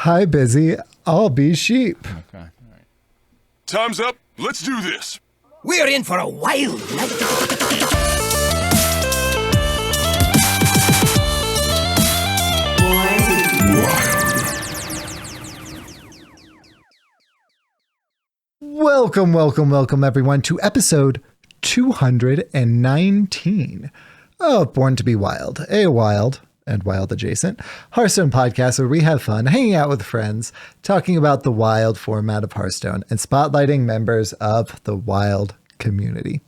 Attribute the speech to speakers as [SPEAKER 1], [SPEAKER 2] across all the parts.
[SPEAKER 1] Hi, Busy. I'll be sheep.
[SPEAKER 2] Okay. All right.
[SPEAKER 3] Time's up. Let's do this.
[SPEAKER 4] We're in for a wild night.
[SPEAKER 1] Welcome, everyone, to episode 219 of Born to be Wild, a wild and wild adjacent Hearthstone podcast where we have fun hanging out with friends, talking about the wild format of Hearthstone, and spotlighting members of the wild community.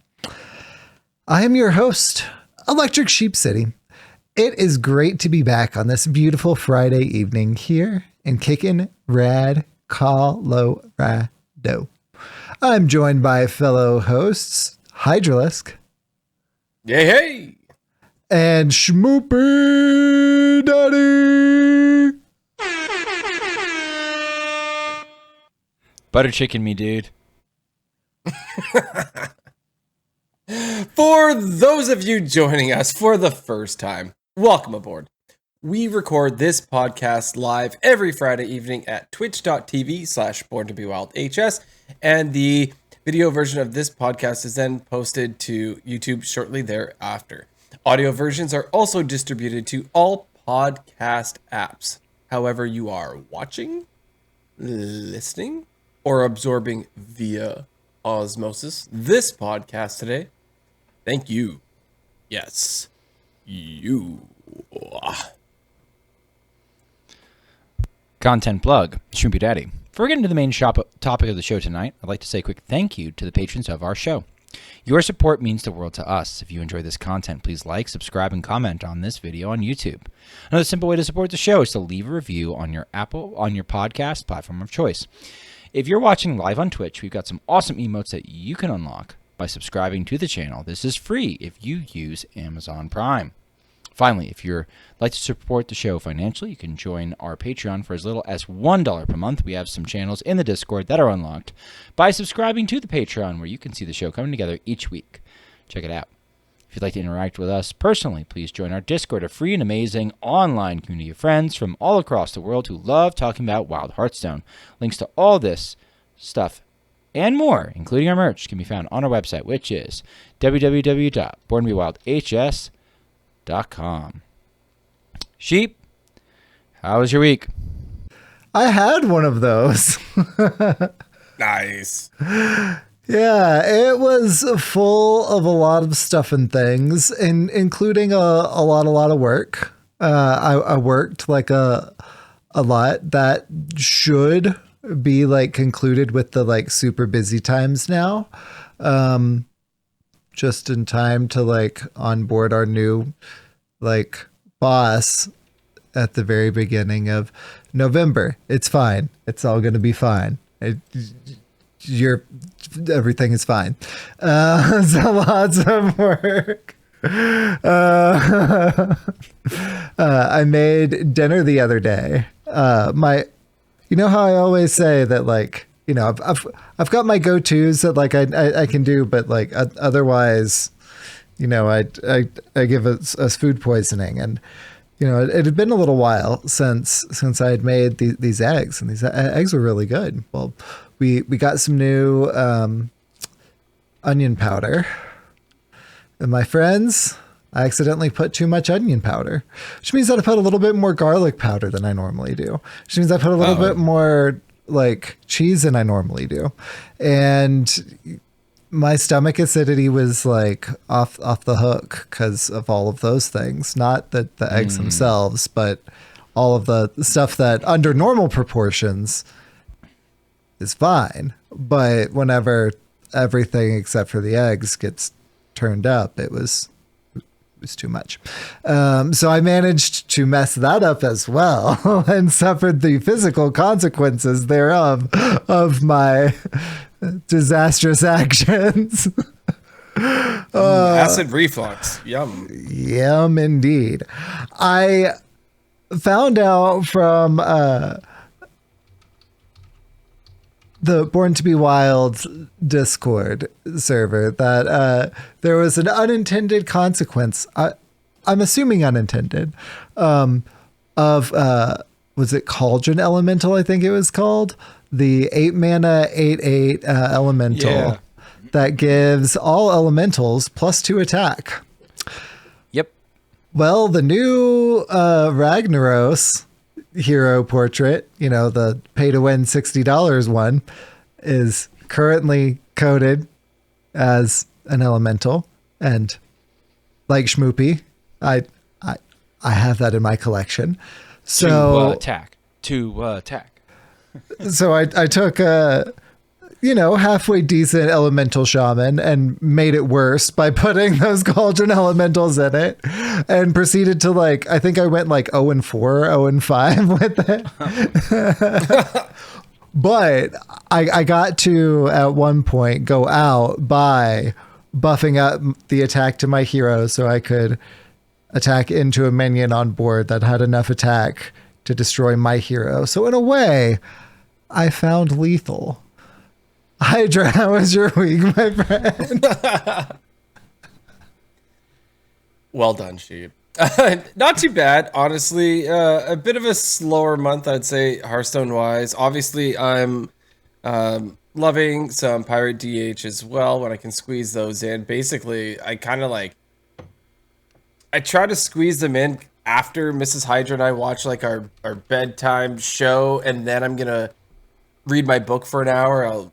[SPEAKER 1] I am your host, ElectricSheepCity. It is great to be back on this beautiful Friday evening here in kickin' rad Colorado. I'm joined by fellow hosts, Hydralisk.
[SPEAKER 2] Hey!
[SPEAKER 1] And Schmoopydady.
[SPEAKER 2] Butter chicken me, dude.
[SPEAKER 5] For those of you joining us for the first time, welcome aboard. We record this podcast live every Friday evening at twitch.tv/borntobewildhs, and the video version of this podcast is then posted to YouTube shortly thereafter. Audio versions are also distributed to all podcast apps. However you are watching, listening, or absorbing via osmosis this podcast today, thank you. Yes, you.
[SPEAKER 2] Content plug, Schmoopydady. Before we get into the main topic of the show tonight, I'd like to say a quick thank you to the patrons of our show. Your support means the world to us. If you enjoy this content, please like, subscribe, and comment on this video on YouTube. Another simple way to support the show is to leave a review on your podcast platform of choice. If you're watching live on Twitch, we've got some awesome emotes that you can unlock by subscribing to the channel. This is free if you use Amazon Prime. Finally, if you'd like to support the show financially, you can join our Patreon for as little as $1 per month. We have some channels in the Discord that are unlocked by subscribing to the Patreon, where you can see the show coming together each week. Check it out. If you'd like to interact with us personally, please join our Discord, a free and amazing online community of friends from all across the world who love talking about Wild Hearthstone. Links to all this stuff and more, including our merch, can be found on our website, which is www.borntobewildhs.com. Sheep, how was your week?
[SPEAKER 1] I had one of those.
[SPEAKER 5] Nice.
[SPEAKER 1] Yeah, it was full of a lot of stuff and things, including a lot of work. I worked like a lot that should be like concluded with the like super busy times now. Just in time to like onboard our new like boss at the very beginning of November. It's fine. It's all going to be fine. Everything is fine. So lots of work. I made dinner the other day. You know how I always say that like, you know, I've got my go-tos that like I can do, but like otherwise, you know, I give us food poisoning, and you know it had been a little while since I had made these eggs, and these eggs were really good. Well, we got some new onion powder, and my friends, I accidentally put too much onion powder, which means that I put a little bit more garlic powder than I normally do, which means I put a little bit more like cheese than I normally do. And my stomach acidity was like off the hook because of all of those things, not the eggs themselves, but all of the stuff that under normal proportions is fine. But whenever everything except for the eggs gets turned up, it was too much. So I managed to mess that up as well and suffered the physical consequences thereof of my disastrous actions.
[SPEAKER 5] Acid reflux. Yum.
[SPEAKER 1] Yum indeed. I found out from the Born to be Wild Discord server that there was an unintended consequence, I'm assuming unintended, of was it Cauldron Elemental? I think it was called the 8 mana 8/8 elemental that gives all elementals +2 attack.
[SPEAKER 2] Yep.
[SPEAKER 1] Well, the new Ragnaros hero portrait, the pay to win $60 one, is currently coded as an elemental, and like Schmoopy, I have that in my collection. So
[SPEAKER 2] to attack.
[SPEAKER 1] So I took a halfway decent elemental shaman and made it worse by putting those cauldron elementals in it, and proceeded to I think I went 0-4, 0-5 with it. But I got to at one point go out by buffing up the attack to my hero so I could attack into a minion on board that had enough attack to destroy my hero. So in a way, I found lethal. Hydra, how was your week, my friend?
[SPEAKER 5] Well done, Sheep. Not too bad, honestly. A bit of a slower month, I'd say, Hearthstone-wise. Obviously, I'm loving some Pirate DH as well when I can squeeze those in. Basically, I kind of I try to squeeze them in after Mrs. Hydra and I watch our bedtime show, and then I'm going to read my book for an hour. I'll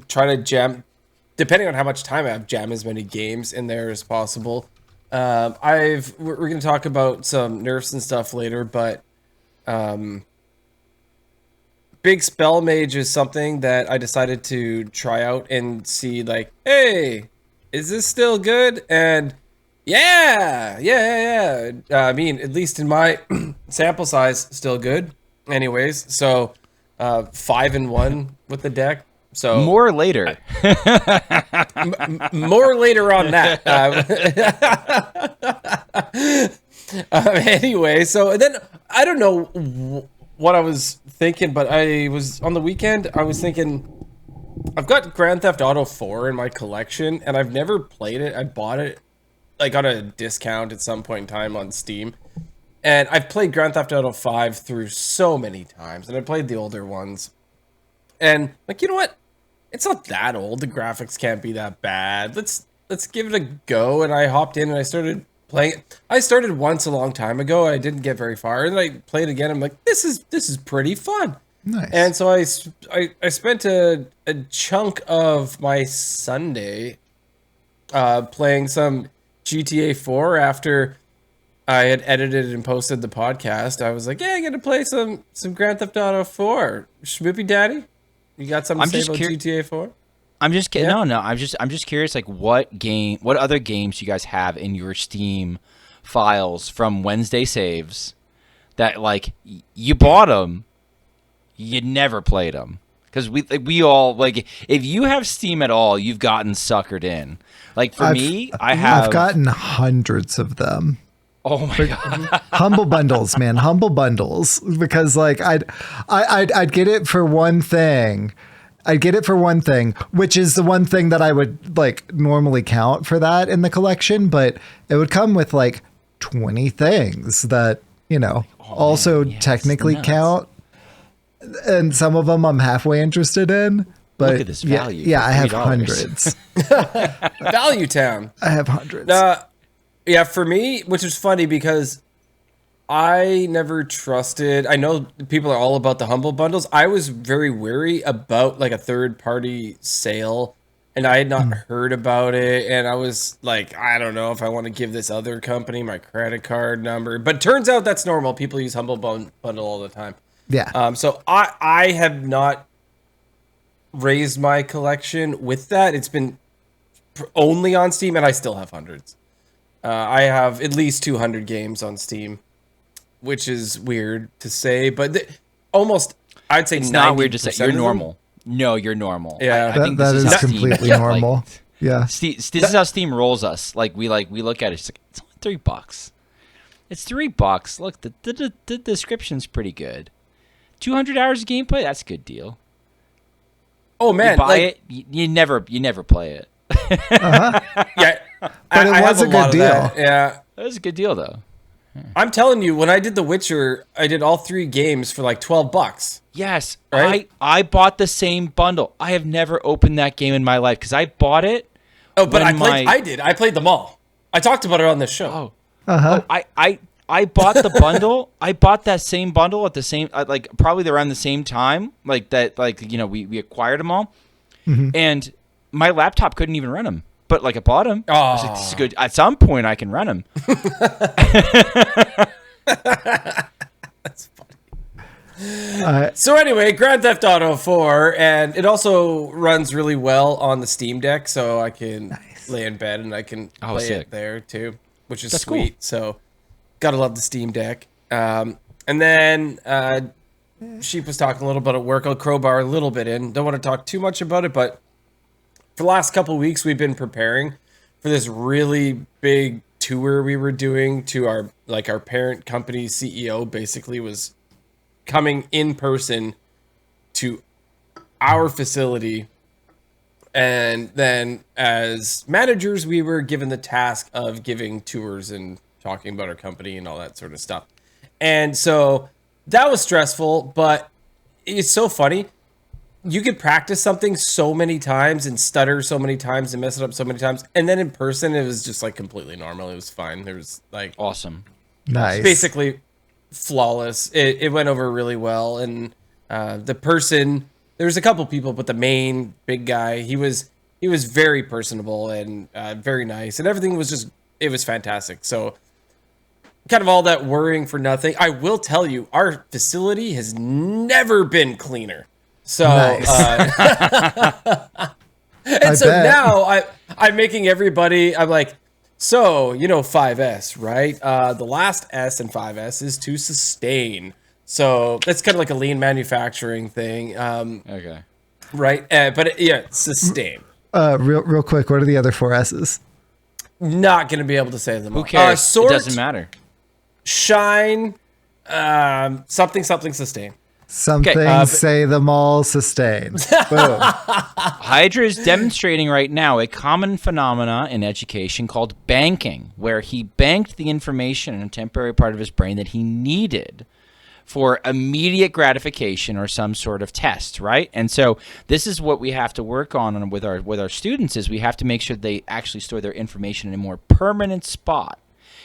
[SPEAKER 5] try to jam, depending on how much time I have, jam as many games in there as possible. We're going to talk about some nerfs and stuff later, but Big Spell Mage is something that I decided to try out and see hey, is this still good? And yeah. I mean, at least in my sample size, still good. Anyways, so 5-1 with the deck. So
[SPEAKER 2] more later.
[SPEAKER 5] More later on that. Anyway, so then I don't know what I was thinking, but I was on the weekend. I was thinking, I've got Grand Theft Auto 4 in my collection, and I've never played it. I bought it on a discount at some point in time on Steam, and I've played Grand Theft Auto 5 through so many times, and I played the older ones, and you know what? It's not that old. The graphics can't be that bad. Let's give it a go. And I hopped in and I started playing it. I started once a long time ago. I didn't get very far, and then I played again. I'm like, this is pretty fun.
[SPEAKER 1] Nice.
[SPEAKER 5] And so I spent a chunk of my Sunday playing some GTA 4 after I had edited and posted the podcast. I was like, yeah, I'm gonna play some Grand Theft Auto 4. Schmoopydady, you got something to say about GTA 4?
[SPEAKER 2] I'm just kidding.
[SPEAKER 5] Yeah.
[SPEAKER 2] No. I'm just curious. What other games you guys have in your Steam files from Wednesday saves that you bought them, you never played them? Because we all if you have Steam at all, you've gotten suckered in. I've
[SPEAKER 1] gotten hundreds of them.
[SPEAKER 2] Oh my god!
[SPEAKER 1] Humble bundles, man, humble bundles. Because I'd get it for one thing. I'd get it for one thing, which is the one thing that I would normally count for that in the collection, but it would come with 20 things that also technically count, and some of them I'm halfway interested in. But
[SPEAKER 2] look at this value.
[SPEAKER 1] Yeah, I have hundreds.
[SPEAKER 5] Value Town.
[SPEAKER 1] I have hundreds.
[SPEAKER 5] Yeah, for me, which is funny because I never trusted. I know people are all about the humble bundles. I was very wary about a third-party sale, and I had not heard about it. And I was like, I don't know if I want to give this other company my credit card number. But turns out that's normal. People use humble bundle all the time.
[SPEAKER 1] Yeah.
[SPEAKER 5] So I have not raised my collection with that. It's been only on Steam, and I still have hundreds. I have at least 200 games on Steam, which is weird to say, but almost, I'd say,
[SPEAKER 2] it's not weird to say. You're normal. No, you're normal.
[SPEAKER 5] Yeah,
[SPEAKER 1] I think that is completely normal. Yeah,
[SPEAKER 2] this is how Steam rolls us. We look at it. It's only $3. It's $3. Look, the description's pretty good. 200 hours of gameplay. That's a good deal.
[SPEAKER 5] Oh man,
[SPEAKER 2] you buy it. You never play it.
[SPEAKER 5] Yeah,
[SPEAKER 1] but it was a good deal.
[SPEAKER 5] Yeah,
[SPEAKER 2] that was a good deal though.
[SPEAKER 5] I'm telling you, when I did The Witcher, I did all 3 games for like $12.
[SPEAKER 2] Yes,
[SPEAKER 5] Right?
[SPEAKER 2] I bought the same bundle. I have never opened that game in my life because I bought it.
[SPEAKER 5] Oh, but
[SPEAKER 2] when
[SPEAKER 5] I played them all. I talked about it on this show.
[SPEAKER 2] I bought the bundle. I bought that same bundle at the same like probably around the same time, like that. Like we acquired them all, and my laptop couldn't even run them. But like I bought them. I was like, this is good. At some point, I can run them.
[SPEAKER 5] That's funny. So anyway, Grand Theft Auto 4, and it also runs really well on the Steam Deck, so I can lay in bed and I can play it there too, which is sweet. Cool. So gotta love the Steam Deck. And then Sheep was talking a little bit at work. I'll crowbar a little bit in. Don't want to talk too much about it, but for the last couple of weeks, we've been preparing for this really big tour we were doing to our parent company CEO basically was coming in person to our facility. And then as managers, we were given the task of giving tours and talking about our company and all that sort of stuff. And so that was stressful, but it's so funny. You could practice something so many times and stutter so many times and mess it up so many times. And then in person, it was just like completely normal. It was fine. There was like
[SPEAKER 2] awesome.
[SPEAKER 1] Nice.
[SPEAKER 5] Basically flawless. It went over really well. And the person, there was a couple people, but the main big guy, he was very personable and very nice. And everything was it was fantastic. So kind of all that worrying for nothing. I will tell you, our facility has never been cleaner. So,
[SPEAKER 1] nice.
[SPEAKER 5] And so now I'm making everybody, I'm like, so, 5S, right? The last S in 5S is to sustain. So that's kind of like a lean manufacturing thing.
[SPEAKER 2] Okay.
[SPEAKER 5] Right. But sustain.
[SPEAKER 1] Real quick. What are the other 4 S's?
[SPEAKER 5] Not going to be able to say them all.
[SPEAKER 2] Who cares?
[SPEAKER 5] Sort,
[SPEAKER 2] it doesn't matter.
[SPEAKER 5] Shine, something, sustain.
[SPEAKER 1] Something, say them all, sustain. Boom.
[SPEAKER 2] Hydra is demonstrating right now a common phenomena in education called banking, where he banked the information in a temporary part of his brain that he needed for immediate gratification or some sort of test, right? And so this is what we have to work on with our students is we have to make sure they actually store their information in a more permanent spot,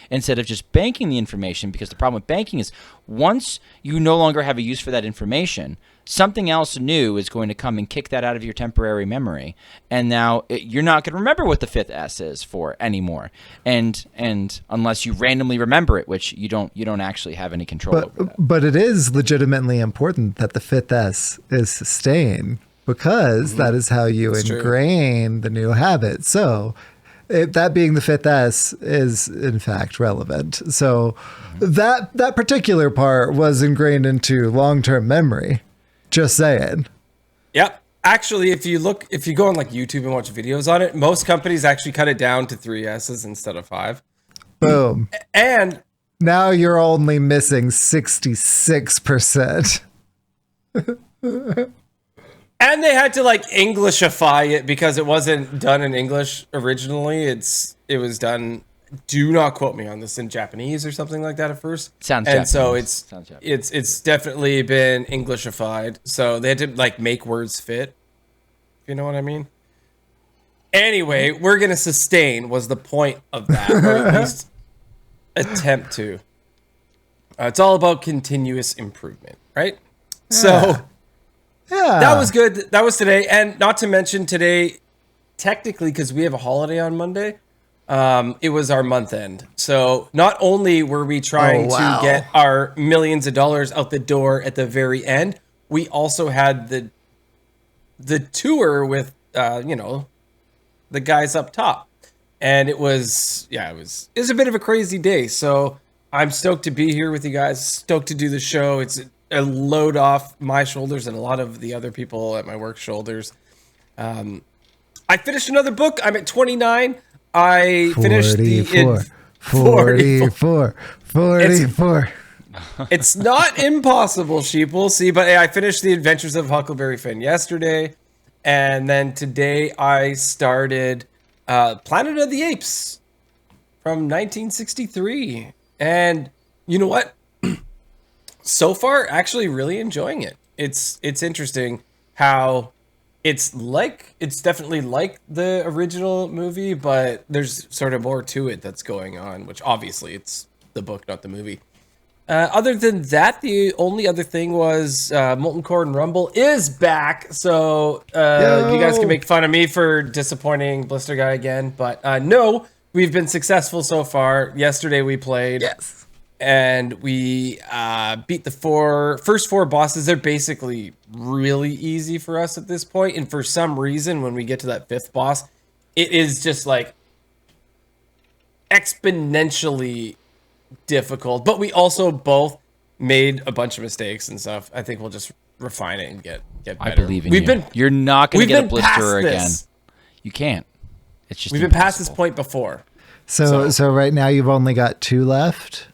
[SPEAKER 2] instead of just banking the information, because the problem with banking is once you no longer have a use for that information, something else new is going to come and kick that out of your temporary memory. And now you're not going to remember what the 5th S is for anymore. And unless you randomly remember it, which you don't actually have any control over that.
[SPEAKER 1] But it is legitimately important that the 5th S is sustain, because that is how you ingrain the new habit. So that being the 5th S is in fact relevant. So that particular part was ingrained into long-term memory. Just saying.
[SPEAKER 5] Yep. Actually, if you go on like YouTube and watch videos on it, most companies actually cut it down to 3 S's instead of 5.
[SPEAKER 1] Boom.
[SPEAKER 5] And
[SPEAKER 1] now you're only missing 66%.
[SPEAKER 5] And they had to like Englishify it because it wasn't done in English originally. It was done. Do not quote me on this, in Japanese or something like that at first.
[SPEAKER 2] Sounds
[SPEAKER 5] and
[SPEAKER 2] Japanese.
[SPEAKER 5] So it's definitely been Englishified. So they had to like make words fit. If you know what I mean. Anyway, we're gonna sustain was the point of that, or at least attempt to. It's all about continuous improvement, right? Yeah. So.
[SPEAKER 1] Yeah.
[SPEAKER 5] That was good. That was today. And not to mention today, technically, because we have a holiday on Monday, it was our month end. So not only were we trying to get our millions of dollars out the door at the very end, we also had the tour with, the guys up top. And it was a bit of a crazy day. So I'm stoked to be here with you guys, stoked to do the show. It's a load off my shoulders and a lot of the other people at my work shoulders. I finished another book. I'm at 29. I finished
[SPEAKER 1] 44.
[SPEAKER 5] It's not impossible, sheep. We'll see. But I finished The Adventures of Huckleberry Finn yesterday. And then today I started Planet of the Apes from 1963. And You know what? So far, actually really enjoying it. It's interesting how it's definitely like the original movie, but there's sort of more to it that's going on, which obviously it's the book, not the movie. Other than that, the only other thing was Molten Core and Rumble is back. So you guys can make fun of me for disappointing Blister Guy again. But no, we've been successful so far. Yesterday we played.
[SPEAKER 1] Yes.
[SPEAKER 5] And we beat the first four bosses. They're basically really easy for us at this point. And for some reason, when we get to that fifth boss, it is just like exponentially difficult. But we also both made a bunch of mistakes and stuff. I think we'll just refine it and get better.
[SPEAKER 2] I believe in you. You're not going to get a blister again. You can't. It's just
[SPEAKER 5] we've been past this point before.
[SPEAKER 1] So right now you've only got 2 left.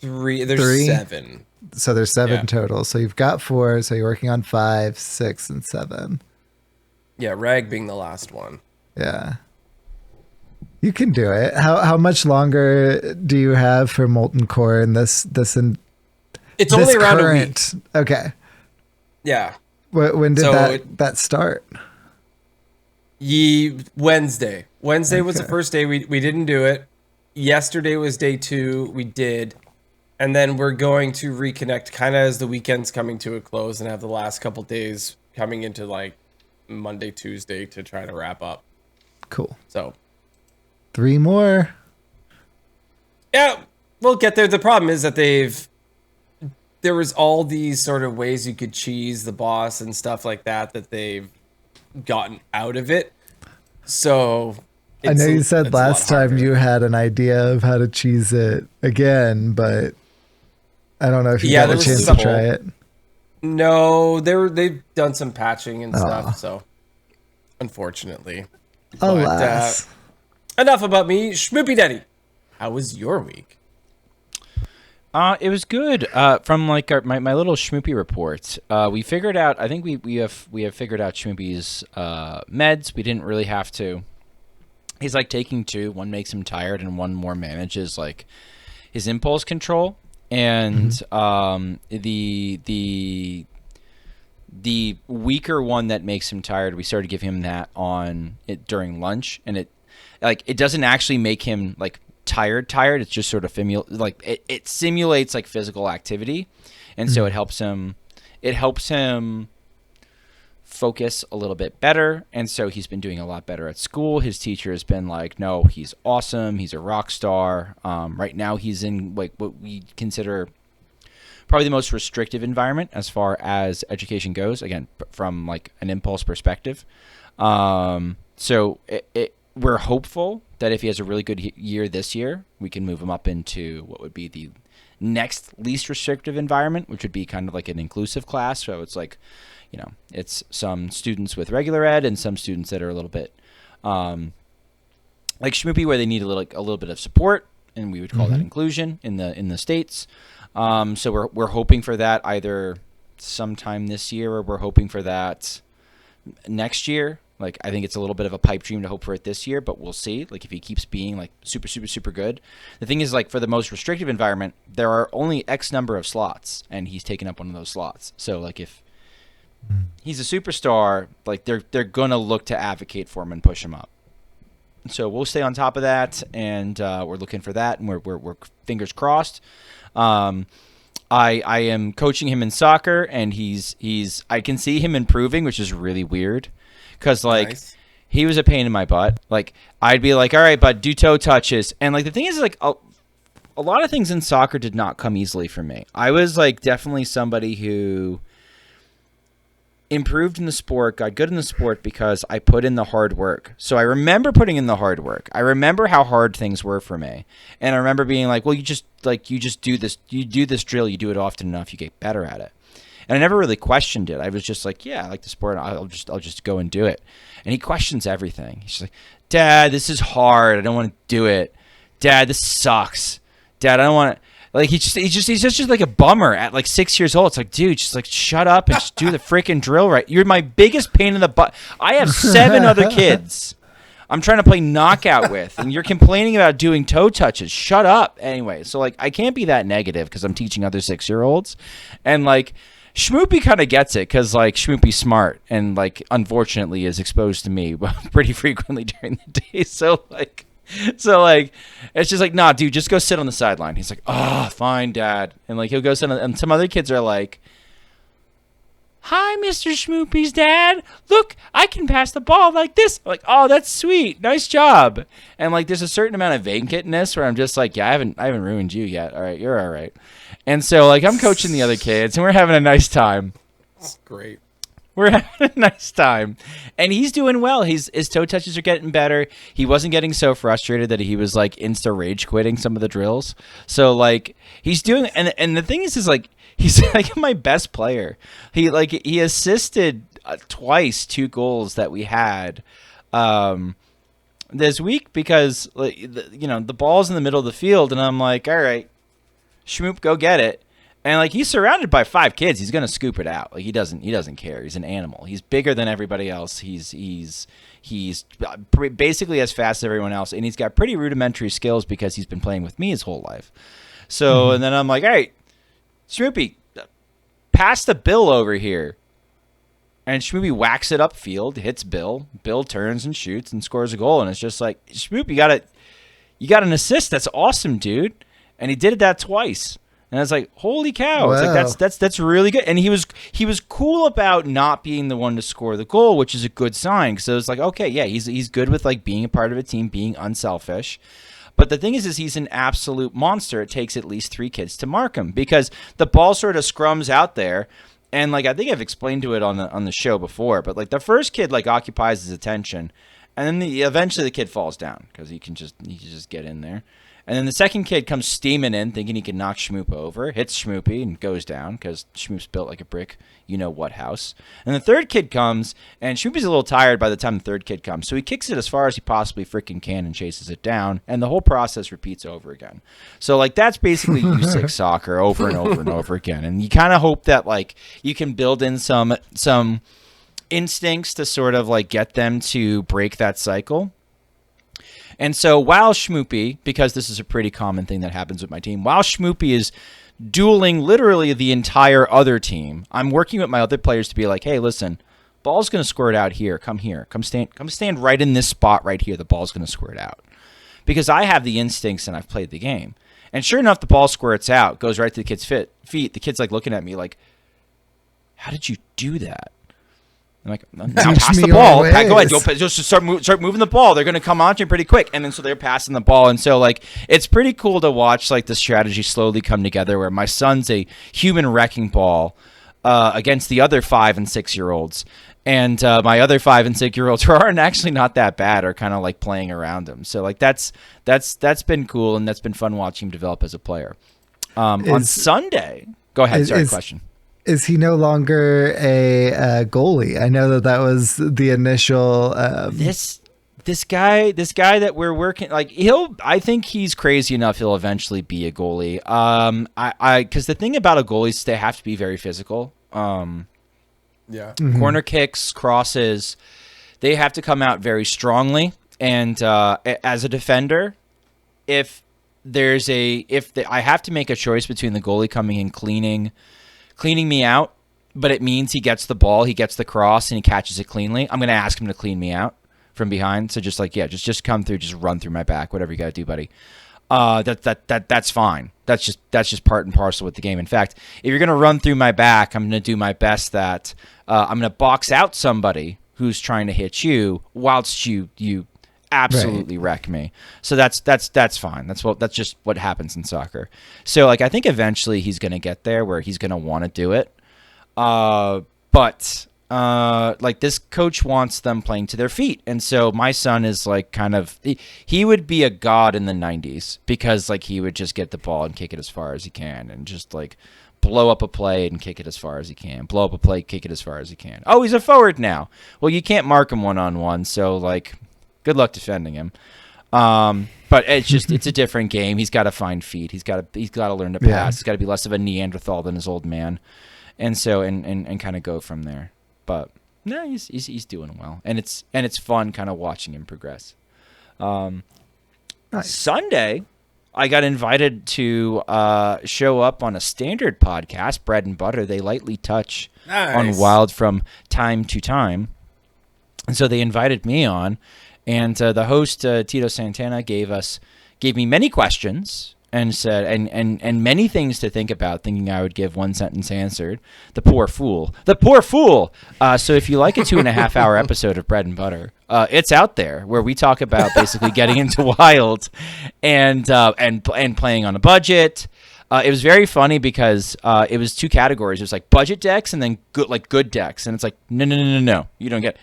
[SPEAKER 5] There's 7.
[SPEAKER 1] So there's 7 total. So you've got 4. So you're working on 5, 6, and 7.
[SPEAKER 5] Yeah, Rag being the last one.
[SPEAKER 1] Yeah. You can do it. How much longer do you have for Molten Core in this it's
[SPEAKER 5] only around a week.
[SPEAKER 1] Okay.
[SPEAKER 5] Yeah.
[SPEAKER 1] When did that start?
[SPEAKER 5] Wednesday. Wednesday was the first day. We didn't do it. Yesterday was day 2. We did. And then we're going to reconnect kind of as the weekend's coming to a close and have the last couple days coming into like Monday, Tuesday to try to wrap up.
[SPEAKER 1] Cool.
[SPEAKER 5] So
[SPEAKER 1] 3 more.
[SPEAKER 5] Yeah, we'll get there. The problem is that there was all these sort of ways you could cheese the boss and stuff like that they've gotten out of it. So
[SPEAKER 1] I know you said last time you had an idea of how to cheese it again, but I don't know if you got a chance to try it.
[SPEAKER 5] No, they've done some patching and stuff, so unfortunately.
[SPEAKER 1] Alas.
[SPEAKER 5] But, enough about me. Schmoopydady, how was your week?
[SPEAKER 2] It was good. From like my little Schmoopy report, we figured out. I think we have figured out Schmoopy's meds. We didn't really have to. He's like taking 2. One makes him tired, and one more manages like his impulse control. And the weaker one that makes him tired, we started giving him that on it during lunch, and it doesn't actually make him like tired. It's just sort of it simulates like physical activity, and so it helps him focus a little bit better, and so he's been doing a lot better at school. His teacher has been like, no, he's awesome, he's a rock star. Right now he's in like what we consider probably the most restrictive environment as far as education goes, again from like an impulse perspective. So we're hopeful that if he has a really good year this year, we can move him up into what would be the next least restrictive environment, which would be kind of like an inclusive class. So it's like, it's some students with regular ed and some students that are a little bit like Schmoopy, where they need a little bit of support, and we would call that inclusion in the States. So we're hoping for that either sometime this year, or we're hoping for that next year. Like, I think it's a little bit of a pipe dream to hope for it this year, but we'll see. Like, if he keeps being like super, super, super good. The thing is, like, for the most restrictive environment, there are only X number of slots, and he's taken up one of those slots. So, like, if he's a superstar, like, they're gonna look to advocate for him and push him up. So we'll stay on top of that, and we're looking for that, and we're fingers crossed. I am coaching him in soccer, and I can see him improving, which is really weird. Because, like, nice. He was a pain in my butt. Like, I'd be like, all right, bud, do toe touches. And, like, the thing is, like, a lot of things in soccer did not come easily for me. I was, like, definitely somebody who improved in the sport, got good in the sport because I put in the hard work. So I remember putting in the hard work. I remember how hard things were for me. And I remember being like, well, you just do this. You do this drill. You do it often enough. You get better at it. And I never really questioned it. I was just like, yeah, I like the sport. I'll just go and do it. And he questions everything. He's like, Dad, this is hard. I don't want to do it. Dad, this sucks. Dad, I don't want to. Like, he's just like a bummer at like 6 years old. It's like, dude, just like shut up and just do the freaking drill right. You're my biggest pain in the butt. I have 7 other kids. I'm trying to play knockout with, and you're complaining about doing toe touches. Shut up. Anyway, so like I can't be that negative because I'm teaching other 6-year-olds, and like Schmoopy kind of gets it because like Schmoopy's smart and like unfortunately is exposed to me pretty frequently during the day. So like it's just like, nah, dude, just go sit on the sideline. He's like, oh, fine, Dad, and like he'll go sit on, and some other kids are like, hi, Mr. Schmoopy's dad. Look, I can pass the ball like this. I'm like, oh, that's sweet. Nice job. And like, there's a certain amount of vacantness where I'm just like, yeah, I haven't ruined you yet. All right, you're all right. And so like, I'm coaching the other kids, and we're having a nice time.
[SPEAKER 5] That's great.
[SPEAKER 2] We're having a nice time, and he's doing well. His toe touches are getting better. He wasn't getting so frustrated that he was like insta rage quitting some of the drills. So like, he's doing, and the thing is like, he's like my best player. He assisted twice 2 goals that we had this week because the ball's in the middle of the field, and I'm like, all right, Schmoop, go get it. And like, he's surrounded by 5 kids. He's gonna scoop it out. Like he doesn't care. He's an animal. He's bigger than everybody else. He's basically as fast as everyone else, and he's got pretty rudimentary skills because he's been playing with me his whole life. So and then I'm like, all right, Schmoopy, pass the Bill over here. And Schmoopy whacks it upfield, hits Bill. Bill turns and shoots and scores a goal. And it's just like, Schmoopy, you got an assist. That's awesome, dude. And he did that twice. And I was like, holy cow.
[SPEAKER 1] Wow.
[SPEAKER 2] It's like that's really good. And he was cool about not being the one to score the goal, which is a good sign. So it's like, okay, yeah, he's good with like being a part of a team, being unselfish. But the thing is he's an absolute monster. It takes at least 3 kids to mark him because the ball sort of scrums out there. And like, I think I've explained to it on the show before, but like the first kid like occupies his attention, and then eventually the kid falls down because he can just get in there. And then the second kid comes steaming in, thinking he can knock Schmoop over, hits Schmoopy, and goes down because Schmoop's built like a brick, you-know-what house. And the third kid comes, and Schmoopy's a little tired by the time the third kid comes, so he kicks it as far as he possibly freaking can and chases it down, and the whole process repeats over again. So, like, that's basically U6 soccer over and over and over again. And you kind of hope that, like, you can build in some instincts to sort of, like, get them to break that cycle. And so while Schmoopy, because this is a pretty common thing that happens with my team, while Schmoopy is dueling literally the entire other team, I'm working with my other players to be like, hey, listen, ball's going to squirt out here. Come stand right in this spot right here. The ball's going to squirt out. Because I have the instincts and I've played the game. And sure enough, the ball squirts out, goes right to the kid's feet. The kid's like looking at me like, how did you do that? I'm like, now pass the ball. Go ahead. Just start moving the ball. They're going to come on to you pretty quick. And then so they're passing the ball. And so like, it's pretty cool to watch like the strategy slowly come together where my son's a human wrecking ball against the other 5 and 6-year-olds. And my other 5 and 6-year-olds who aren't actually not that bad are kind of like playing around him. So like that's been cool. And that's been fun watching him develop as a player. On Sunday, go ahead. Question.
[SPEAKER 1] Is he no longer a goalie? I know that was the initial.
[SPEAKER 2] This guy that we're working like I think he's crazy enough he'll eventually be a goalie. Because the thing about a goalie is they have to be very physical. Yeah. Corner kicks, crosses, they have to come out very strongly. And as a defender, if I have to make a choice between the goalie coming and cleaning me out, but it means he gets the ball, he gets the cross, and he catches it cleanly, I'm going to ask him to clean me out from behind. So just like, yeah, just come through, just run through my back, whatever you got to do, buddy. That's fine. That's just part and parcel with the game. In fact, if you're going to run through my back, I'm going to do my best that I'm going to box out somebody who's trying to hit you whilst you absolutely wreck me. So that's fine. That's just what happens in soccer. So like, I think eventually he's going to get there where he's going to want to do it. But like this coach wants them playing to their feet. And so my son is like he would be a god in the 90s because like he would just get the ball and kick it as far as he can and just like blow up a play and kick it as far as he can. Blow up a play, kick it as far as he can. Oh, he's a forward now. Well, you can't mark him one-on-one. So like, good luck defending him. But it's a different game. He's got to find feet. He's got to learn to pass. Yeah. He's got to be less of a Neanderthal than his old man. And so, and kind of go from there. But no, he's doing well. And it's fun kind of watching him progress.
[SPEAKER 1] Nice.
[SPEAKER 2] Sunday, I got invited to show up on a standard podcast, Bread and Butter. They lightly touch on Wild from time to time. And so they invited me on. And the host, Tito Santana, gave me many questions and said, and many things to think about, thinking I would give one sentence answered. The poor fool. The poor fool. So if you like a 2.5 hour episode of Bread and Butter, it's out there where we talk about basically getting into Wild and playing on a budget. It was very funny because it was 2 categories. It was like budget decks and then good decks. And it's like, no. You don't get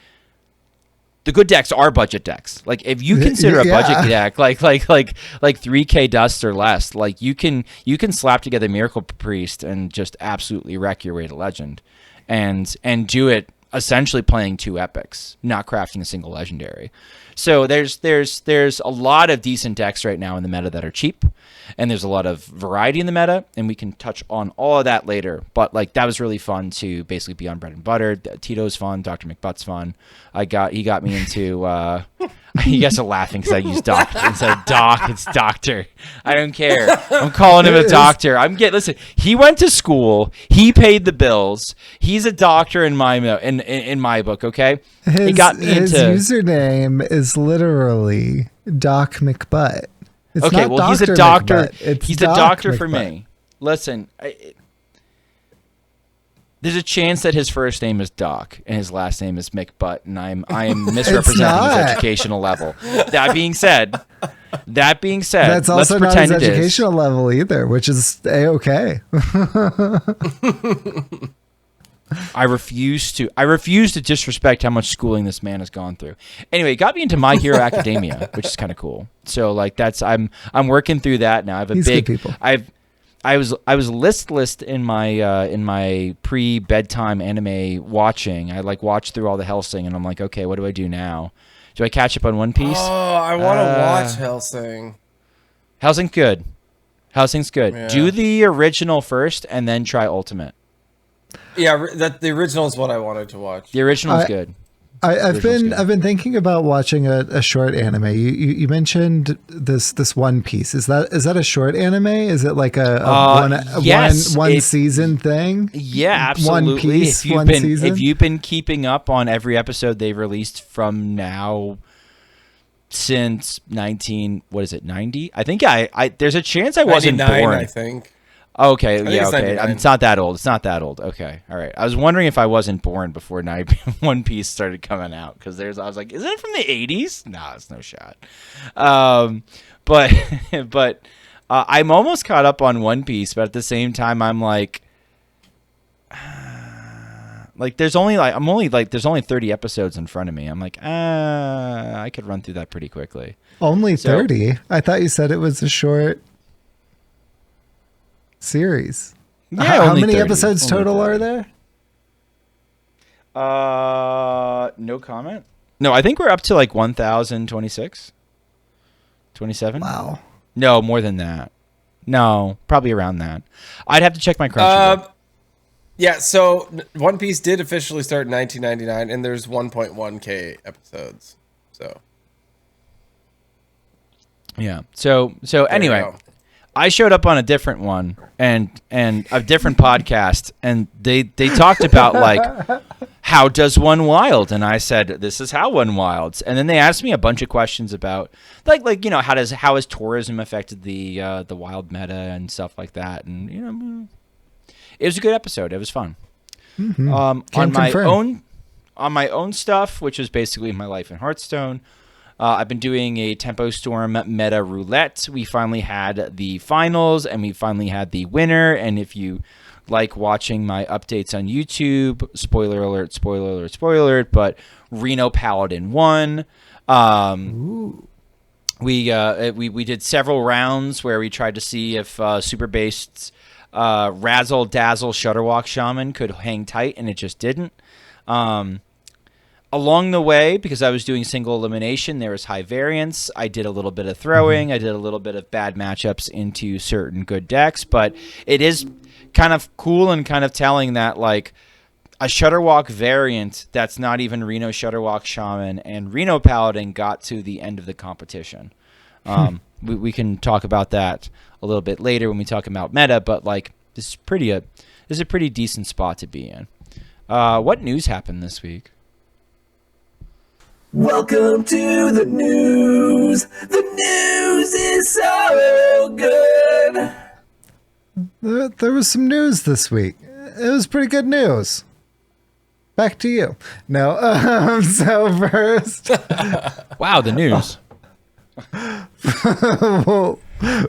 [SPEAKER 2] the good decks are budget decks. Like if you consider a budget deck like 3K dust or less, like you can slap together Miracle Priest and just absolutely wreck your way to legend, and do it essentially playing 2 epics, not crafting a single legendary. So there's a lot of decent decks right now in the meta that are cheap, and there's a lot of variety in the meta, and we can touch on all of that later. But like that was really fun to basically be on Bread and Butter. Tito's fun, Dr. McButt's fun. He got me into you guys are laughing because I used doctor instead of doc. It's doctor. I don't care. I'm calling him a doctor. Listen. He went to school. He paid the bills. He's a doctor in my book. Okay. He got me
[SPEAKER 1] his
[SPEAKER 2] into
[SPEAKER 1] username is literally Doc McButt. It's
[SPEAKER 2] okay.
[SPEAKER 1] not
[SPEAKER 2] Well, he's a
[SPEAKER 1] Dr.
[SPEAKER 2] doctor.
[SPEAKER 1] McButt.
[SPEAKER 2] He's
[SPEAKER 1] Doc
[SPEAKER 2] a doctor
[SPEAKER 1] McButt.
[SPEAKER 2] for me. Listen. There's a chance that his first name is Doc and his last name is McButt, and I am misrepresenting his educational level. That being said,
[SPEAKER 1] that's also
[SPEAKER 2] let's
[SPEAKER 1] not
[SPEAKER 2] pretend
[SPEAKER 1] his
[SPEAKER 2] it is.
[SPEAKER 1] educational level either, which is a-okay.
[SPEAKER 2] I refuse to disrespect how much schooling this man has gone through. Anyway, it got me into My Hero Academia, which is kind of cool. So like I'm working through that now. I have a
[SPEAKER 1] He's
[SPEAKER 2] big
[SPEAKER 1] good people.
[SPEAKER 2] I was listless in my pre-bedtime anime watching. I like watched through all the Hellsing, and I'm like, okay, what do I do now? Do I catch up on One Piece?
[SPEAKER 5] Oh, I want to watch Hellsing.
[SPEAKER 2] Hellsing's good. Hellsing's good.
[SPEAKER 5] Yeah.
[SPEAKER 2] Do the original first, and then try Ultimate.
[SPEAKER 5] Yeah, the original is what I wanted to watch.
[SPEAKER 2] The original is good.
[SPEAKER 1] I've been thinking about watching a short anime. You mentioned this One Piece. Is that a short anime? Is it like one season thing?
[SPEAKER 2] Yeah, absolutely.
[SPEAKER 1] One piece, season.
[SPEAKER 2] If you've been keeping up on every episode they've released from now since 90? I think I there's a chance I wasn't born.
[SPEAKER 5] I think.
[SPEAKER 2] Okay, yeah,
[SPEAKER 5] it's
[SPEAKER 2] okay.
[SPEAKER 5] 99.
[SPEAKER 2] It's not that old. Okay, all right. I was wondering if I wasn't born before One Piece started coming out, because I was like, isn't it from the 80s? Nah, it's no shot. But I'm almost caught up on One Piece, but at the same time, I'm like there's only 30 episodes in front of me. I'm like, I could run through that pretty quickly.
[SPEAKER 1] Only 30? I thought you said it was a short series.
[SPEAKER 2] Yeah,
[SPEAKER 1] how
[SPEAKER 2] only
[SPEAKER 1] many
[SPEAKER 2] 30.
[SPEAKER 1] episodes
[SPEAKER 2] Only
[SPEAKER 1] total
[SPEAKER 2] 30.
[SPEAKER 1] are there?
[SPEAKER 2] No comment. No, I think we're up to like 1,026, 27.
[SPEAKER 1] Wow.
[SPEAKER 2] No, more than that. No, probably around that. I'd have to check my Crunchyroll.
[SPEAKER 5] Yeah, so One Piece did officially start in 1999, and there's 1.1k episodes. So.
[SPEAKER 2] Yeah. So anyway,
[SPEAKER 5] go.
[SPEAKER 2] I showed up on a different one and a different podcast, and they talked about like, how does one wild? And I said, this is how one wilds. And then they asked me a bunch of questions about like how has tourism affected the wild meta and stuff like that. And it was a good episode. It was fun.
[SPEAKER 1] Mm-hmm.
[SPEAKER 2] On my own stuff, which is basically my life in Hearthstone. I've been doing a Tempo Storm meta roulette. We finally had the finals, and we finally had the winner. And if you like watching my updates on YouTube, spoiler alert, but Reno Paladin won. We did several rounds where we tried to see if Super Based Razzle Dazzle Shutterwalk Shaman could hang tight, and it just didn't. Along the way, because I was doing single elimination, there was high variance. I did a little bit of throwing. I did a little bit of bad matchups into certain good decks. But it is kind of cool and kind of telling that, like, a Shutterwalk variant that's not even Reno Shutterwalk Shaman and Reno Paladin got to the end of the competition. We can talk about that a little bit later when we talk about meta, but like this is a pretty decent spot to be in. What news happened this week?
[SPEAKER 4] Welcome to the news. The news is so good.
[SPEAKER 1] There was some news this week. It was pretty good news. Back to you. No, so first.
[SPEAKER 2] Wow, the news.
[SPEAKER 1] Well,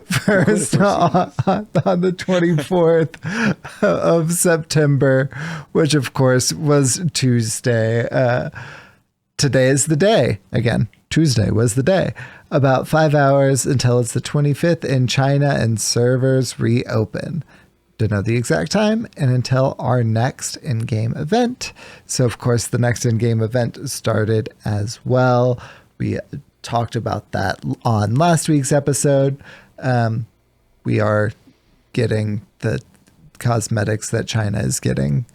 [SPEAKER 1] first on the 24th of September, which of course was Tuesday. Today is the day. Again, Tuesday was the day. About 5 hours until it's the 25th in China and servers reopen. Don't know the exact time, and until our next in-game event. So, of course, the next in-game event started as well. We talked about that on last week's episode. We are getting the cosmetics that China is getting.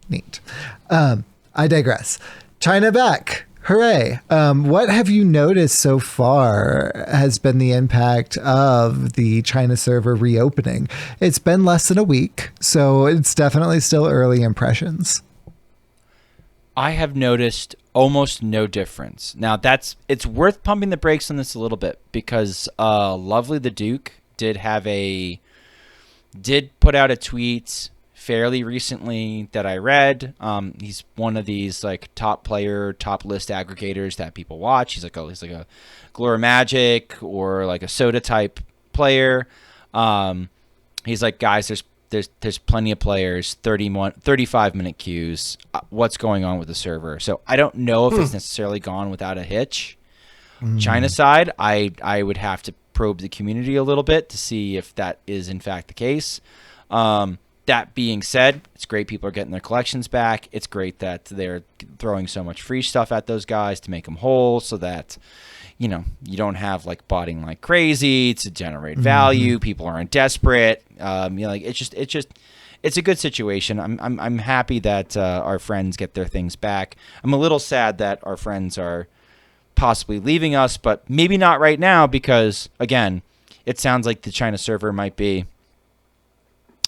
[SPEAKER 1] Neat. I digress. China back. Hooray. What have you noticed so far has been the impact of the China server reopening? It's been less than a week, so it's definitely still early impressions.
[SPEAKER 2] I have noticed almost no difference. Now it's worth pumping the brakes on this a little bit because Lovely the Duke did put out a tweet fairly recently that I read. He's one of these like top list aggregators that people watch. He's like a Glora Magic or like a Soda type player. He's like, guys, there's plenty of players, 35-minute queues. What's going on with the server? So I don't know if it's necessarily gone without a hitch. China side, I would have to probe the community a little bit to see if that is in fact the case. That being said, it's great people are getting their collections back. It's great that they're throwing so much free stuff at those guys to make them whole so that, you know, you don't have like botting like crazy to generate value. People aren't desperate. Like it's a good situation. I'm happy that our friends get their things back. I'm a little sad that our friends are possibly leaving us, but maybe not right now because, again, it sounds like the China server might be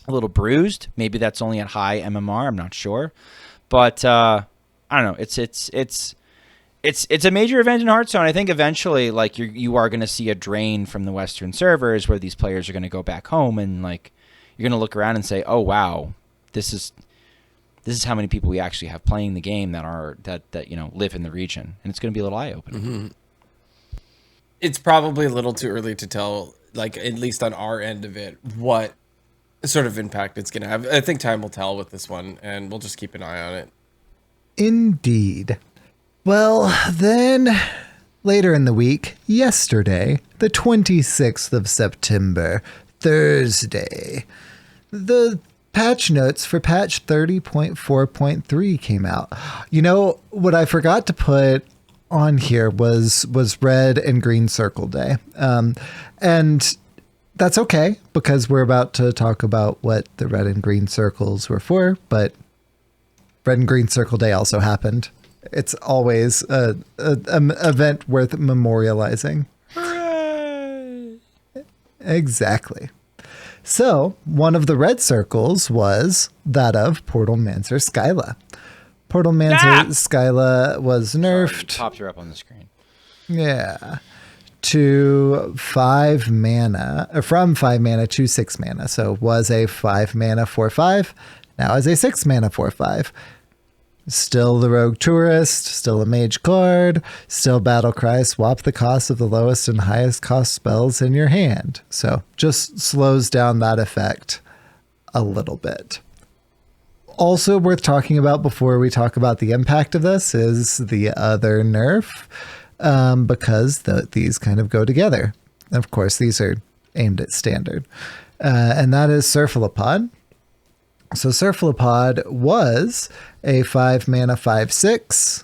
[SPEAKER 2] a little bruised. Maybe that's only at high MMR. I'm not sure, but I don't know. It's a major event in Hearthstone. I think eventually, like you are going to see a drain from the Western servers where these players are going to go back home and like you're going to look around and say, "Oh wow, this is how many people we actually have playing the game that live in the region," and it's going to be a little eye opening.
[SPEAKER 5] Mm-hmm. It's probably a little too early to tell, like at least on our end of it, what sort of impact it's going to have. I think time will tell with this one, and we'll just keep an eye on it.
[SPEAKER 1] Indeed. Well, then later in the week, yesterday, the 26th of September, Thursday, the patch notes for patch 30.4.3 came out. You know, what I forgot to put on here was red and green circle day. And that's okay, because we're about to talk about what the red and green circles were for, but red and green circle day also happened. It's always an event worth memorializing.
[SPEAKER 2] Hooray!
[SPEAKER 1] Exactly. So, one of the red circles was that of Portalmancer Skyla. Portalmancer Skyla was nerfed.
[SPEAKER 2] Sorry, popped her up on the screen.
[SPEAKER 1] Yeah. To 5 mana, from 5 mana to 6 mana. So was a 5 mana 4/5, now is a 6 mana 4/5. Still the Rogue Tourist, still a Mage card, still Battlecry, swap the cost of the lowest and highest cost spells in your hand. So just slows down that effect a little bit. Also worth talking about before we talk about the impact of this is the other nerf. Because these kind of go together. Of course, these are aimed at standard. And that is Surfalapod. So Surfalapod was a 5 mana 5/6.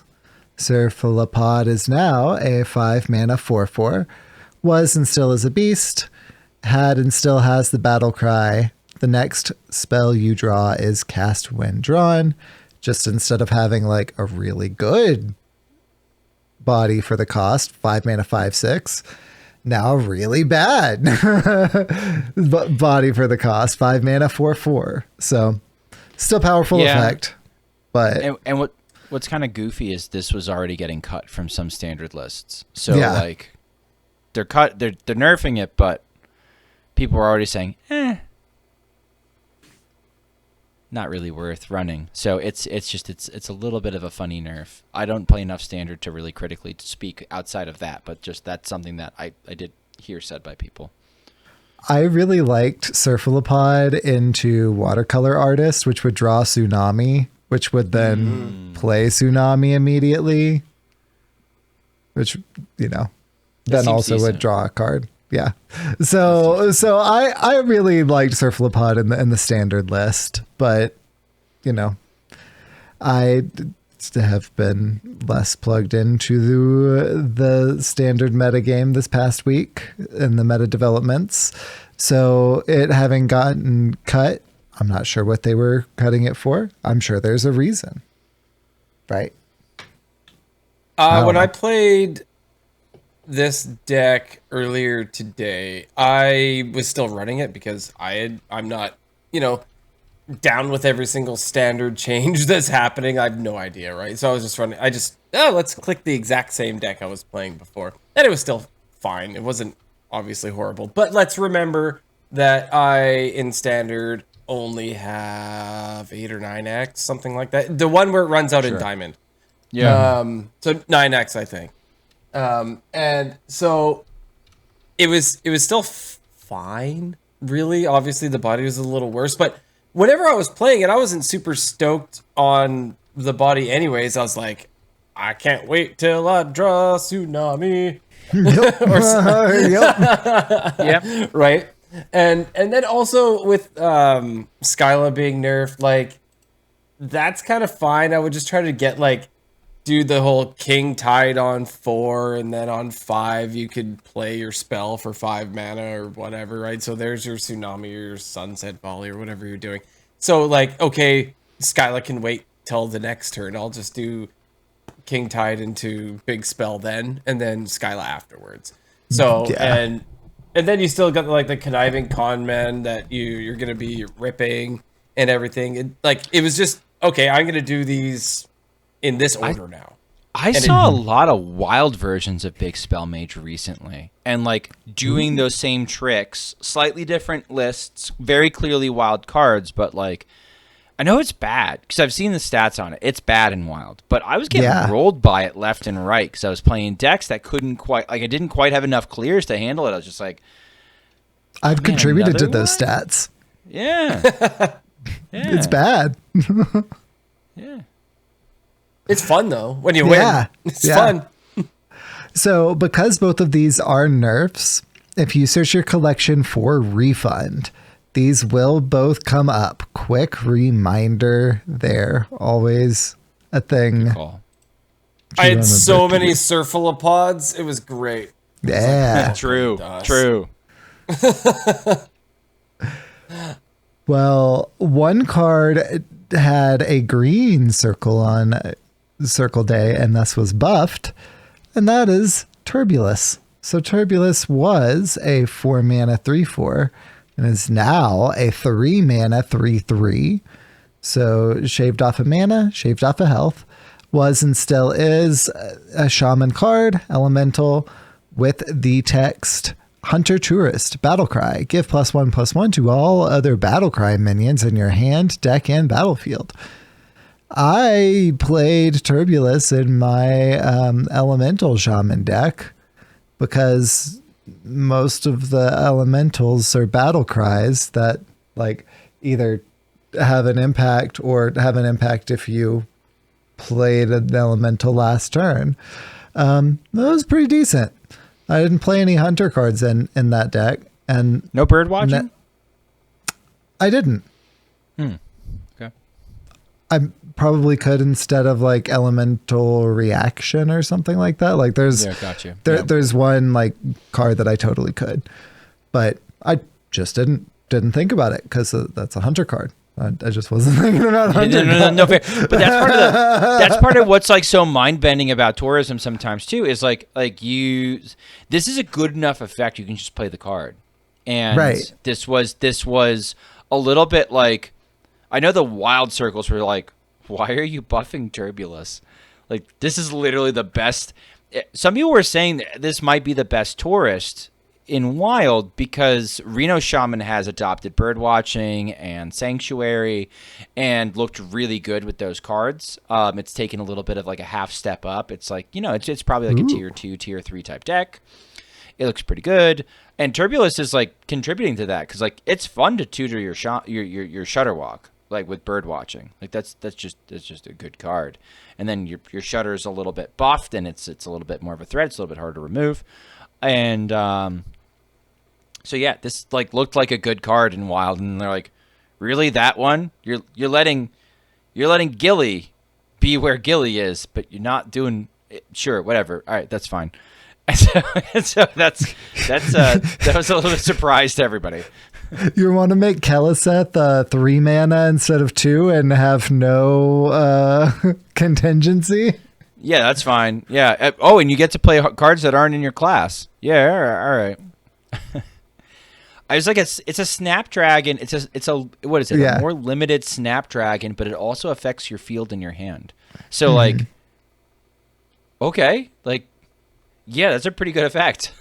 [SPEAKER 1] Surfalapod is now a 5 mana 4/4. Was and still is a beast. Had and still has the battle cry. the next spell you draw is cast when drawn. Just instead of having like a really good body for the cost, 5 mana, 5/6, now really bad body for the cost, 5 mana, 4/4. So still powerful effect, but
[SPEAKER 2] what's kind of goofy is this was already getting cut from some standard lists. So like they're nerfing it, but people are already saying, not really worth running. So it's a little bit of a funny nerf. I don't play enough standard to really critically speak outside of that, but just that's something that I did hear said by people.
[SPEAKER 1] I really liked Cephalopods into Watercolor Artist, which would draw Tsunami, which would then play Tsunami immediately, which, you know, then also
[SPEAKER 2] decent.
[SPEAKER 1] would draw a card. Yeah. So I really liked Cephalopods in the standard list, but, you know, I have been less plugged into the standard meta game this past week in the meta developments. So it having gotten cut, I'm not sure what they were cutting it for. I'm sure there's a reason. Right?
[SPEAKER 5] When I played this deck earlier today, I was still running it because I'm not, you know, down with every single standard change that's happening. I have no idea, right? So I was just running. Let's click the exact same deck I was playing before. And it was still fine. It wasn't obviously horrible. But let's remember that in standard only have 8 or 9X, something like that. The one where it runs out in diamond.
[SPEAKER 2] Yeah.
[SPEAKER 5] So 9X, I think. And so it was still fine, really. Obviously the body was a little worse, but whenever I was playing it, I wasn't super stoked on the body anyways. I was like, I can't wait till I draw Tsunami.
[SPEAKER 2] Yep.
[SPEAKER 5] Right. And then also with Skyla being nerfed, like, that's kind of fine. I would just try to get like do the whole King Tide on 4, and then on 5 you could play your spell for 5 mana or whatever, right? So there's your Tsunami or your Sunset Volley or whatever you're doing. So like, okay, Skyla can wait till the next turn. I'll just do King Tide into big spell then, and then Skyla afterwards. So and then you still got like the conniving con men that you're gonna be ripping and everything. It was just okay. I'm gonna do these in this order now.
[SPEAKER 2] I saw a lot of wild versions of Big Spell Mage recently, and like doing those same tricks, slightly different lists, very clearly wild cards, but like I know it's bad because I've seen the stats on it. It's bad and wild, but I was getting rolled by it left and right because I was playing decks that couldn't quite, like I didn't quite have enough clears to handle it. I was just like,
[SPEAKER 1] I've contributed to those stats.
[SPEAKER 2] Yeah.
[SPEAKER 1] It's bad.
[SPEAKER 2] Yeah.
[SPEAKER 5] It's fun though when you win. It's fun.
[SPEAKER 1] So because both of these are nerfs, if you search your collection for refund, these will both come up. Quick reminder there. Always a thing.
[SPEAKER 2] Cool.
[SPEAKER 5] I had so many Cephalopods. It was great.
[SPEAKER 1] Yeah.
[SPEAKER 2] True.
[SPEAKER 1] Well, one card had a green circle on Circle Day and thus was buffed, and that is Turbulus. So Turbulus was a 4 mana 3/4 and is now a 3 mana 3/3. So shaved off a mana, shaved off a health. Was and still is a shaman card, elemental, with the text Hunter Tourist, Battlecry. Give +1/+1 to all other Battlecry minions in your hand, deck, and battlefield. I played Turbulus in my elemental shaman deck because most of the elementals are battle cries that like either have an impact or have an impact if you played an elemental last turn. That was pretty decent. I didn't play any hunter cards in that deck, and
[SPEAKER 2] no bird watching.
[SPEAKER 1] I didn't.
[SPEAKER 2] Okay.
[SPEAKER 1] I probably could instead of like elemental reaction or something like that. Like there's there's one like card that I totally could, but I just didn't. didn't think about it because that's a hunter card. I just wasn't thinking about hunter.
[SPEAKER 2] No, fair. But that's part of what's like so mind bending about tourism sometimes too. Is like this is a good enough effect. You can just play the card, and this was a little bit like, I know the wild circles were like, why are you buffing Turbulus? Like, this is literally the best. Some people were saying that this might be the best tourist in Wild because Reno Shaman has adopted Birdwatching and Sanctuary and looked really good with those cards. It's taken a little bit of like a half step up. It's like, it's probably like a tier 2, tier 3 type deck. It looks pretty good. And Turbulus is like contributing to that because like it's fun to tutor your Shutterwalk. Like with Birdwatching, like that's just a good card, and then your Shutter is a little bit buffed, and it's a little bit more of a threat. It's a little bit harder to remove, and so yeah, this like looked like a good card in Wild, and they're like, really that one? You're letting Gilly be where Gilly is, but you're not doing it. Sure, whatever. All right, that's fine. And so that was a little bit surprise to everybody.
[SPEAKER 1] You want to make Keleseth 3 mana instead of 2 and have no contingency?
[SPEAKER 2] Yeah, that's fine. Yeah. Oh, and you get to play cards that aren't in your class. Yeah. All right. I was like, it's a Snapdragon. It's a what is it?
[SPEAKER 1] Yeah.
[SPEAKER 2] A more limited Snapdragon, but it also affects your field in your hand. So like, okay, like, yeah, that's a pretty good effect.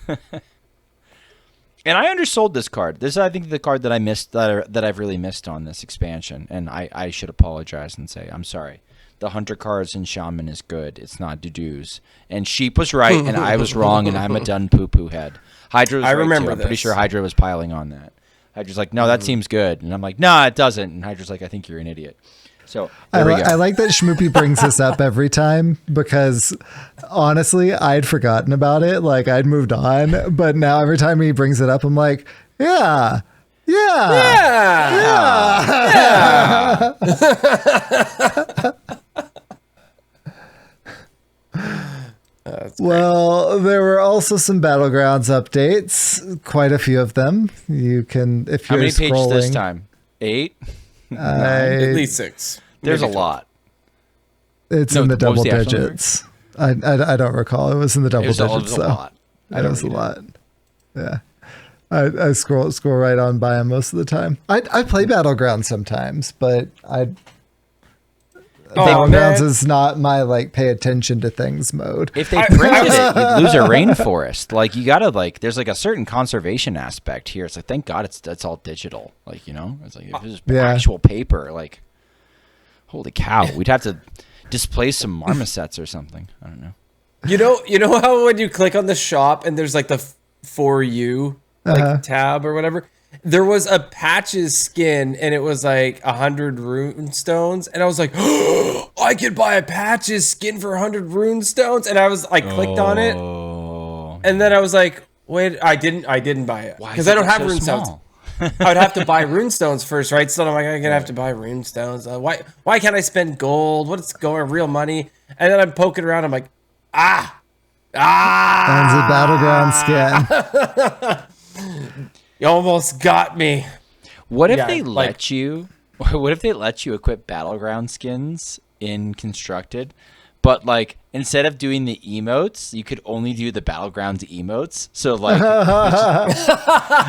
[SPEAKER 2] And I undersold this card. This is, I think, the card that I missed, that I've really missed on this expansion. And I should apologize and say, I'm sorry. The Hunter cards in Shaman is good. It's not Dudu's. And Sheep was right, and I was wrong, and I'm a done poo-poo head. Hydra was right,
[SPEAKER 5] remember
[SPEAKER 2] too. I'm pretty sure Hydra was piling on that. Hydra's like, no, that seems good. And I'm like, nah, it doesn't. And Hydra's like, I think you're an idiot. So
[SPEAKER 1] I like that Schmoopy brings this up every time because honestly, I'd forgotten about it. Like I'd moved on, but now every time he brings it up, I'm like, yeah. Well, there were also some Battlegrounds updates, quite a few of them. You can, if
[SPEAKER 2] How
[SPEAKER 1] you're
[SPEAKER 2] many
[SPEAKER 1] scrolling,
[SPEAKER 2] pages this time? 8?
[SPEAKER 5] At least 6.
[SPEAKER 2] There's
[SPEAKER 5] Maybe
[SPEAKER 2] a lot.
[SPEAKER 1] It's in the double digits. I don't recall. It was in the double digits.
[SPEAKER 2] It was a lot.
[SPEAKER 1] It was a lot. Yeah. I scroll right on by them most of the time. I play Battlegrounds sometimes, but Battlegrounds is not my like pay attention to things mode.
[SPEAKER 2] If they printed it, you'd lose a rainforest. Like you gotta like, there's like a certain conservation aspect here. It's like, thank God it's all digital. Like, it's like if it was actual paper, like holy cow, we'd have to displace some marmosets or something. I don't know.
[SPEAKER 5] You know how when you click on the shop and there's like the for you like tab or whatever, there was a Patches skin and it was like 100 rune stones, and I was like, oh, I could buy a Patches skin for 100 rune stones, and I clicked on it, and then I was like, wait, I didn't buy it because I don't have rune stones. I would have to buy rune stones first, right? So I'm like, I'm gonna have to buy rune stones. Why can't I spend gold? What's going real money? And then I'm poking around. I'm like, and
[SPEAKER 1] it's a Battleground skin.
[SPEAKER 5] You almost got me.
[SPEAKER 2] What if they let you? What if they let you equip Battleground skins in Constructed, but like instead of doing the emotes, you could only do the Battlegrounds emotes. So like,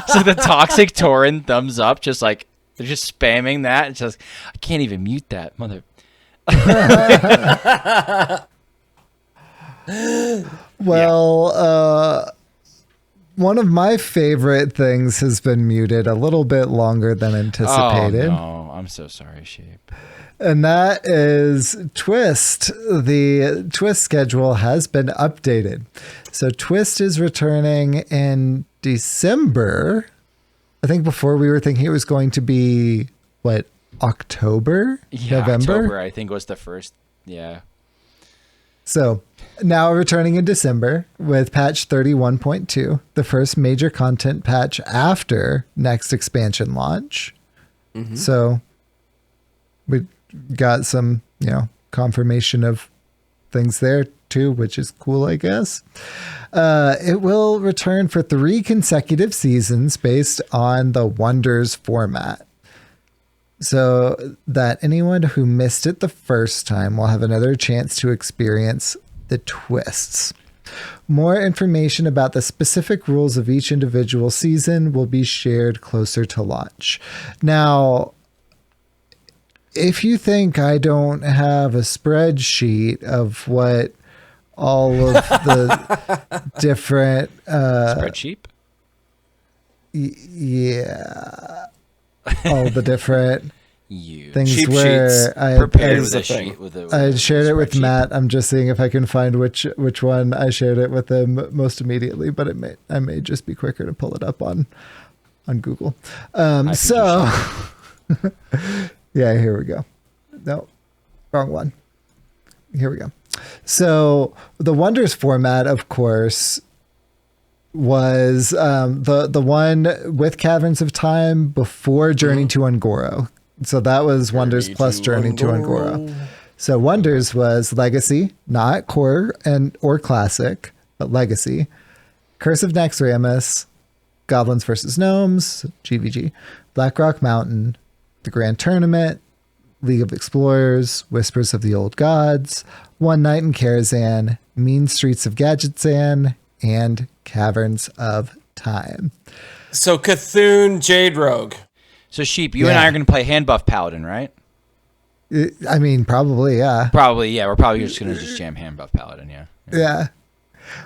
[SPEAKER 2] so the Toxic Tauren thumbs up, just like they're just spamming that. It's just I can't even mute that mother.
[SPEAKER 1] Well, one of my favorite things has been muted a little bit longer than anticipated.
[SPEAKER 2] Oh, no. I'm so sorry, Sheep.
[SPEAKER 1] And that is Twist. The Twist schedule has been updated. So Twist is returning in December. I think before we were thinking it was going to be, October?
[SPEAKER 2] Yeah,
[SPEAKER 1] November?
[SPEAKER 2] October, I think, was the first. Yeah.
[SPEAKER 1] So now returning in December with patch 31.2, the first major content patch after next expansion launch. Mm-hmm. So we got some, confirmation of things there. to, which is cool, I guess. It will return for 3 consecutive seasons based on the Wonders format, so that anyone who missed it the first time will have another chance to experience the twists. More information about the specific rules of each individual season will be shared closer to launch. Now, if you think I don't have a spreadsheet of what all of the different
[SPEAKER 2] Spreadsheet?
[SPEAKER 1] Yeah, all the different things
[SPEAKER 5] Cheap
[SPEAKER 1] where
[SPEAKER 5] sheets.
[SPEAKER 1] I
[SPEAKER 2] Prepared with
[SPEAKER 5] the
[SPEAKER 2] a
[SPEAKER 5] thing.
[SPEAKER 2] sheet. With a,
[SPEAKER 1] I shared it with
[SPEAKER 2] spreadsheet.
[SPEAKER 1] Matt. I'm just seeing if I can find which one I shared it with him most immediately, but I may just be quicker to pull it up on Google. So yeah, here we go. No, wrong one. Here we go. So the Wonders format, of course, was the one with Caverns of Time before Journey to Ungoro. So that was Wonders plus Journey to Ungoro. So Wonders was Legacy, not Core or Classic, but Legacy. Curse of Naxxramas, Goblins vs. Gnomes, GVG, Blackrock Mountain, the Grand Tournament, League of Explorers, Whispers of the Old Gods, One Night in Karazhan, Mean Streets of Gadgetzan, and Caverns of Time.
[SPEAKER 5] So Cthulhu Jade Rogue.
[SPEAKER 2] So Sheep, you and I are going to play Hand Buff Paladin, right?
[SPEAKER 1] I mean, probably, yeah.
[SPEAKER 2] Probably, yeah. We're probably just going to just jam Hand Buff Paladin, yeah.
[SPEAKER 1] Yeah.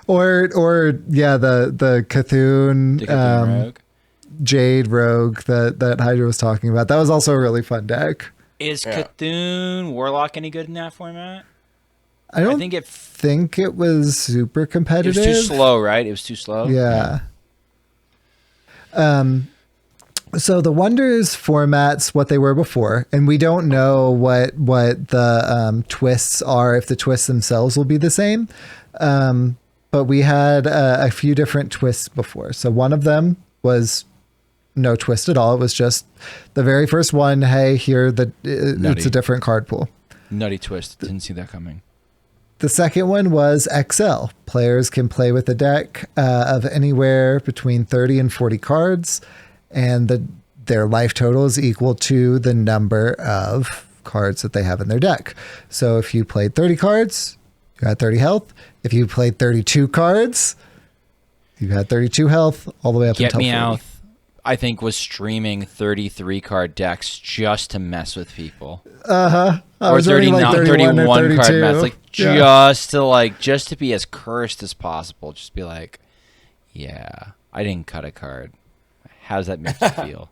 [SPEAKER 1] Or yeah, the Cthulhu,
[SPEAKER 2] The Cthulhu Rogue.
[SPEAKER 1] Jade Rogue that Hydra was talking about. That was also a really fun deck.
[SPEAKER 2] Is Cthulhu Warlock any good in that format?
[SPEAKER 1] I don't
[SPEAKER 2] think
[SPEAKER 1] think it was super
[SPEAKER 2] it
[SPEAKER 1] competitive.
[SPEAKER 2] was too slow, right? It was too slow.
[SPEAKER 1] Yeah. So the Wonders formats what they were before, and we don't know what the twists are, if the twists themselves will be the same. But we had a few different twists before. So one of them was no twist at all. It was just the very first one. Hey, it's a different card pool.
[SPEAKER 2] Nutty twist. Didn't see that coming.
[SPEAKER 1] The second one was XL. Players can play with a deck of anywhere between 30 and 40 cards, and their life total is equal to the number of cards that they have in their deck. So if you played 30 cards, you had 30 health. If you played 32 cards, you had 32 health all the way up
[SPEAKER 2] Get
[SPEAKER 1] until
[SPEAKER 2] Me
[SPEAKER 1] 40.
[SPEAKER 2] Out, I think, was streaming 33 card decks just to mess with people.
[SPEAKER 1] I
[SPEAKER 2] Or
[SPEAKER 1] was running
[SPEAKER 2] 39,
[SPEAKER 1] like 31 or
[SPEAKER 2] 31 card
[SPEAKER 1] 32.
[SPEAKER 2] mess. Like just to be as cursed as possible. Just be like, yeah, I didn't cut a card. How does that make you feel?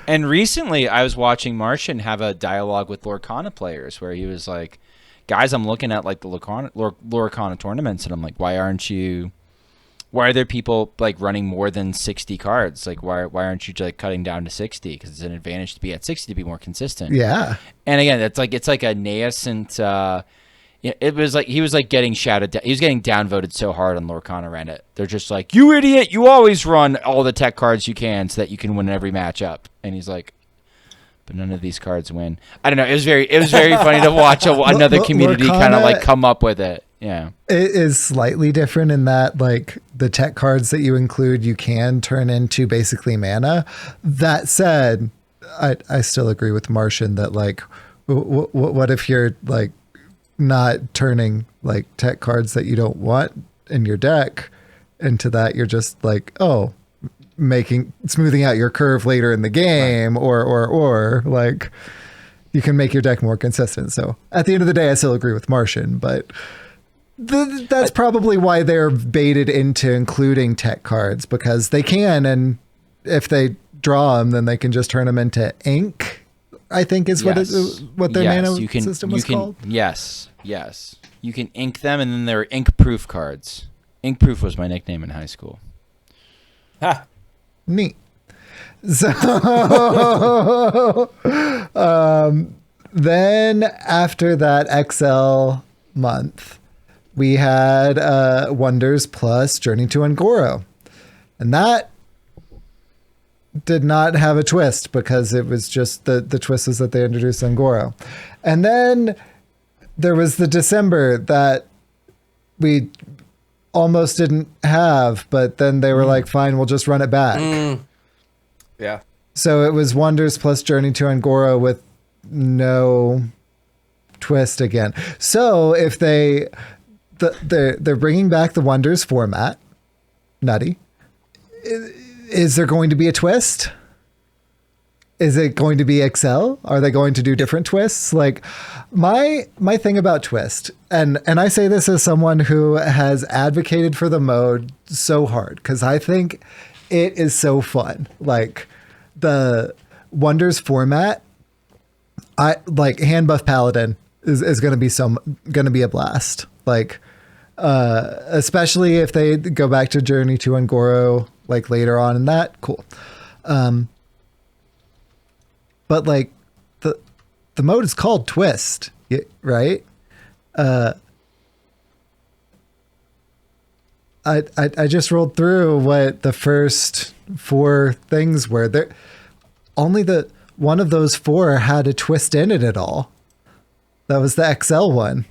[SPEAKER 2] and recently I was watching Martian have a dialogue with Lorcana players where he was like, guys, I'm looking at like the Lorcana tournaments and I'm like, why are there people like running more than 60 cards? Like, why aren't you like cutting down to 60? Because it's an advantage to be at 60 to be more consistent.
[SPEAKER 1] Yeah.
[SPEAKER 2] And again, it's like a nascent. It was like he was like getting shouted down. He was getting downvoted so hard on Lorcana Reddit. They're just like, you idiot! You always run all the tech cards you can so that you can win every matchup. And he's like, but none of these cards win. I don't know. It was very funny to watch another community kind of like come up with it. Yeah.
[SPEAKER 1] It is slightly different in that like the tech cards that you include, you can turn into basically mana. That said, I still agree with Martian that like, what if you're like not turning like tech cards that you don't want in your deck into that you're just like, oh, smoothing out your curve later in the game, right. or like you can make your deck more consistent. So at the end of the day, I still agree with Martian, but that's probably why they're baited into including tech cards, because they can, and if they draw them, then they can just turn them into ink, I think is what their mana system was called.
[SPEAKER 2] Yes. You can ink them, and then they're ink-proof cards. Ink-proof was my nickname in high school.
[SPEAKER 5] Ha!
[SPEAKER 1] Neat. So then after that XL month, we had Wonders plus Journey to Ungoro. And that did not have a twist because it was just the twist was that they introduced Ungoro. And then there was the December that we almost didn't have, but then they were like, fine, we'll just run it back.
[SPEAKER 5] Yeah.
[SPEAKER 1] So it was Wonders plus Journey to Angora with no twist again. So if they're bringing back the Wonders format, nutty. Is there going to be a twist? Is it going to be Excel? Are they going to do different twists? Like my thing about twist, and I say this as someone who has advocated for the mode so hard because I think it is so fun. Like the Wonders format, I like hand buff Paladin is going to be a blast. Like especially if they go back to Journey to Ungoro like later on in that, cool. But like the mode is called Twist, right? I just rolled through what the first 4 things were. There only one of those 4 had a twist in it at all. That was the XL one.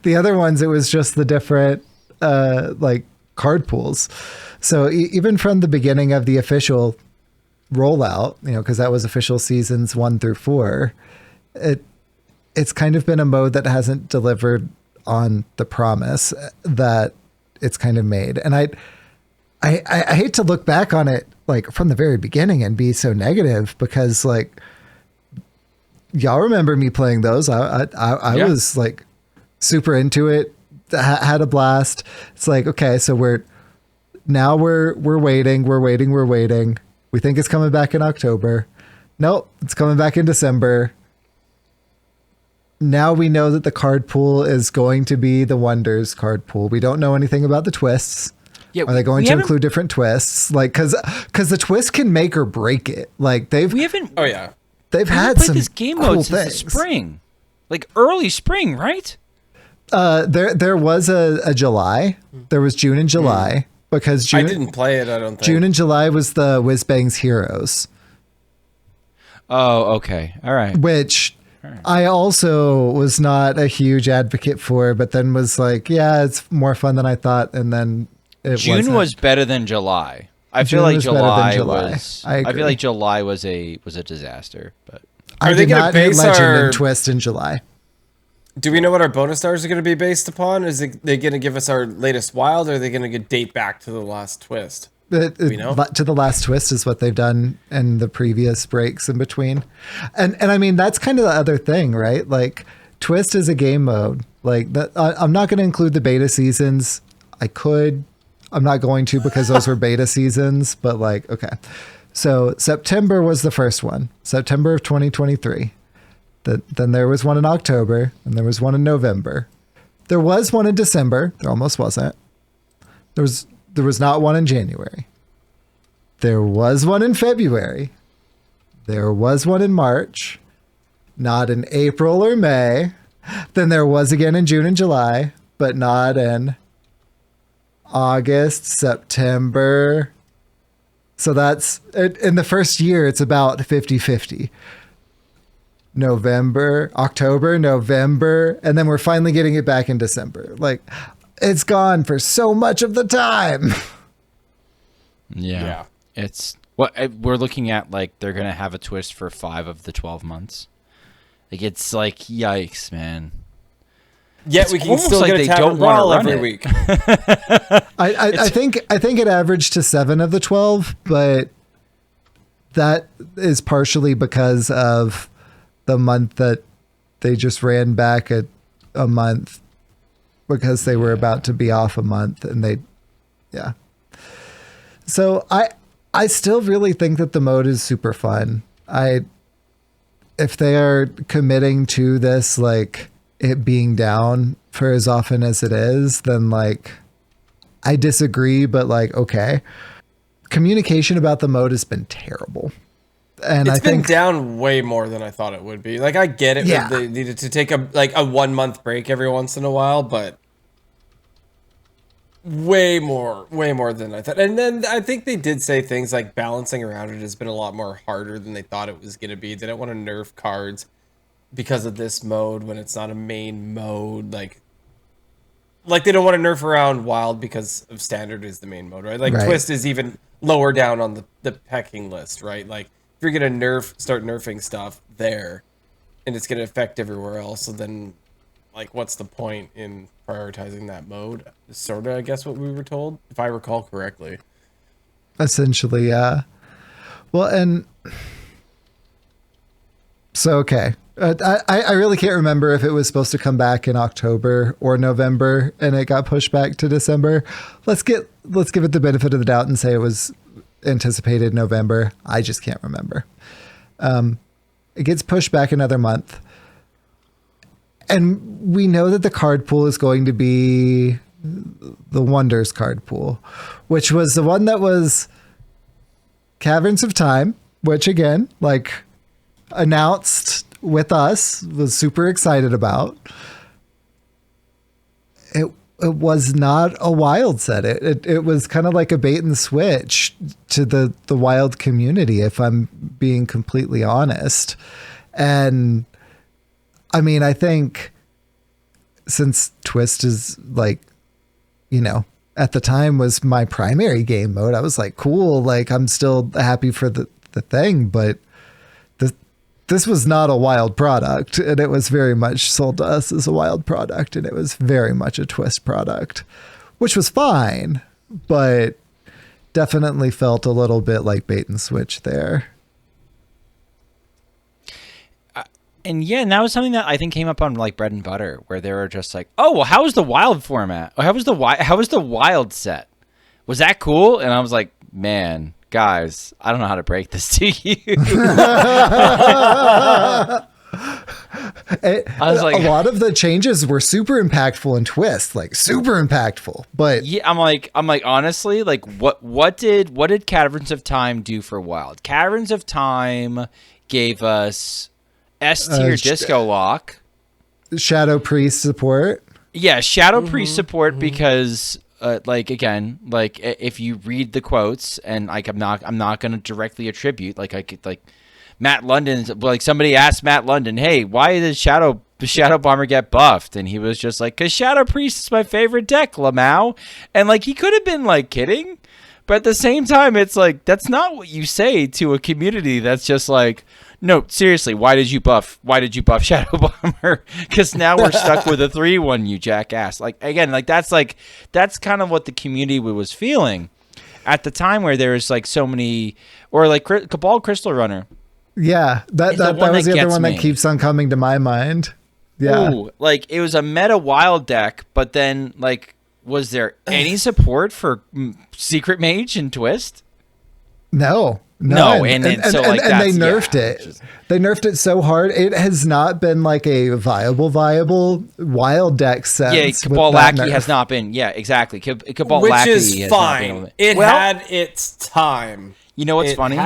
[SPEAKER 1] The other ones, it was just the different like card pools. So even from the beginning of the official rollout, because that was official seasons 1 through 4, it's kind of been a mode that hasn't delivered on the promise that it's kind of made. And I hate to look back on it like from the very beginning and be so negative because like y'all remember me playing those. I was like super into it, had a blast. It's like, okay, so we're waiting. We think it's coming back in October. Nope, it's coming back in December. Now we know that the card pool is going to be the Wonders card pool. We don't know anything about the twists. Yeah, are they going to include different twists? Like, because the twist can make or break it. Like they've had some
[SPEAKER 2] this game
[SPEAKER 1] cool
[SPEAKER 2] mode since the spring, like early spring, right?
[SPEAKER 1] There was a July. There was June and July. Because June,
[SPEAKER 5] I didn't play it, I don't think.
[SPEAKER 1] June and July was the Whizbangs Heroes.
[SPEAKER 2] Oh, okay. All right.
[SPEAKER 1] Which I also was not a huge advocate for, but then was like, yeah, it's more fun than I thought. And then
[SPEAKER 2] June was better than July. I feel like July was. I feel like July was a disaster. But
[SPEAKER 1] I did not hit Legend and Twist in July.
[SPEAKER 5] Do we know what our bonus stars are going to be based upon? Is they going to give us our latest wild, or are they going to date back to the last twist?
[SPEAKER 1] To the last twist is what they've done in the previous breaks in between. And I mean, that's kind of the other thing, right? Like twist is a game mode. Like I'm not going to include the beta seasons. I'm not going to because those were beta seasons, but like, okay. So September was the first one, September of 2023. Then there was one in October, and there was one in November. There was one in December. There almost wasn't. There was not one in January. There was one in February. There was one in March. Not in April or May. Then there was again in June and July, but not in August, September. So that's, in the first year, it's about 50-50. October, November, and then we're finally getting it back in December. Like, it's gone for so much of the time.
[SPEAKER 2] Yeah. It's what we're looking at. Like, they're gonna have a twist for 5 of the 12 months. Like, it's like, yikes, man.
[SPEAKER 5] Yet we can still get a tavern brawl every week.
[SPEAKER 1] I think it averaged to 7 of the 12, but that is partially because of the month that they just ran back a month because they were about to be off a month, and So I still really think that the mode is super fun. If they are committing to this, like it being down for as often as it is, then like I disagree, but like, okay. Communication about the mode has been terrible. And
[SPEAKER 5] it's been down way more than I thought it would be. Like, I get it. Yeah. They needed to take a 1 month break every once in a while, but way more than I thought. And then I think they did say things like balancing around it has been a lot more harder than they thought it was going to be. They don't want to nerf cards. because of this mode when it's not a main mode, like they don't want to nerf around wild because of standard is the main mode, right? Like
[SPEAKER 1] Right.
[SPEAKER 5] twist is even lower down on the pecking list, right? Like if you're gonna start nerfing stuff there, and it's gonna affect everywhere else, so then like what's the point in prioritizing that mode? Sort of, I guess, what we were told, if I recall correctly.
[SPEAKER 1] Essentially, yeah. Well, and so, okay. I really can't remember if it was supposed to come back in October or November and it got pushed back to December. Let's give it the benefit of the doubt and say it was anticipated November. I just can't remember. It gets pushed back another month. And we know that the card pool is going to be the Wonders card pool, which was the one that was Caverns of Time, which again, like announced with us, was super excited about. It was not a wild set. It was kind of like a bait and switch to the wild community, if I'm being completely honest. And I mean, I think since Twist is like, you know, at the time was my primary game mode, I was like, cool, like I'm still happy for the thing, but this was not a wild product, and it was very much sold to us as a wild product, and it was very much a Twist product, which was fine, but definitely felt a little bit like bait and switch there.
[SPEAKER 2] And yeah, and that was something that I think came up on like Bread and Butter, where they were just like, "Oh, well, how was the wild format? How was the wild set? Was that cool?" And I was like, "Man, guys, I don't know how to break this to you." I was like,
[SPEAKER 1] a lot of the changes were super impactful in Twist, like super impactful. But
[SPEAKER 2] yeah, I'm like honestly, like what did Caverns of Time do for wild? Caverns of Time gave us S tier disco lock,
[SPEAKER 1] Shadow Priest support.
[SPEAKER 2] Yeah, Shadow Priest support because like again, like if you read the quotes, and like I'm not going to directly attribute, like I could, like Matt London, like somebody asked Matt London, "Hey, why did Shadow Bomber get buffed?" And he was just like, "'Cause Shadow Priest is my favorite deck, Lamau." And like he could have been like kidding, but at the same time, it's like that's not what you say to a community that's just like, "No, seriously, why did you buff Shadow Bomber? Because now we're stuck with a 3/1, you jackass." Like again, like that's kind of what the community was feeling at the time, where there was like so many, or like Cabal Crystal Runner.
[SPEAKER 1] Yeah, that was the other one that keeps on coming to my mind. Yeah,
[SPEAKER 2] ooh, like it was a meta wild deck, but then like, was there any support for Secret Mage and Twist?
[SPEAKER 1] No,
[SPEAKER 2] and they
[SPEAKER 1] nerfed it. They nerfed it so hard. It has not been like a viable wild deck since.
[SPEAKER 2] Yeah, Cabal Lackey has not been. Yeah, exactly. Cabal
[SPEAKER 5] Which
[SPEAKER 2] Lackey
[SPEAKER 5] is
[SPEAKER 2] has
[SPEAKER 5] fine.
[SPEAKER 2] Not been
[SPEAKER 5] It had its time.
[SPEAKER 2] You know what's funny?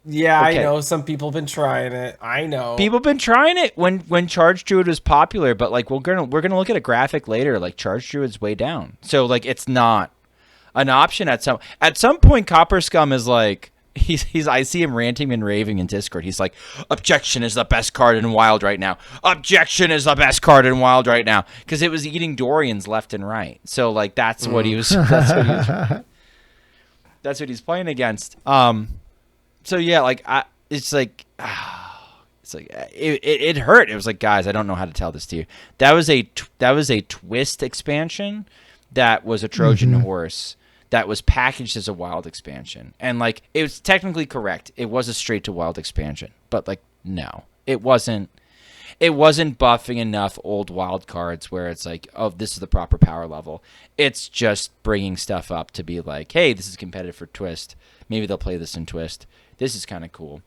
[SPEAKER 5] Yeah,
[SPEAKER 2] Okay.
[SPEAKER 5] I know. Some people have been trying it. I know.
[SPEAKER 2] People have been trying it when Charge Druid was popular, but like we're gonna look at a graphic later. Like Charge Druid's way down, so like it's not an option at some point. Copper Scum is like. He's I see him ranting and raving in Discord. He's like, "Objection is the best card in Wild right now. Objection is the best card in Wild right now." Because it was eating Dorians left and right. So like that's what he was. That's what he's playing against. So yeah, like it hurt. It was like, guys, I don't know how to tell this to you. That was a Twist expansion that was a Trojan horse. That was packaged as a wild expansion. And like it was technically correct. It was a straight to wild expansion. But like no. It wasn't buffing enough old wild cards where it's like, "Oh, this is the proper power level." It's just bringing stuff up to be like, "Hey, this is competitive for Twist. Maybe they'll play this in Twist. This is kind of cool."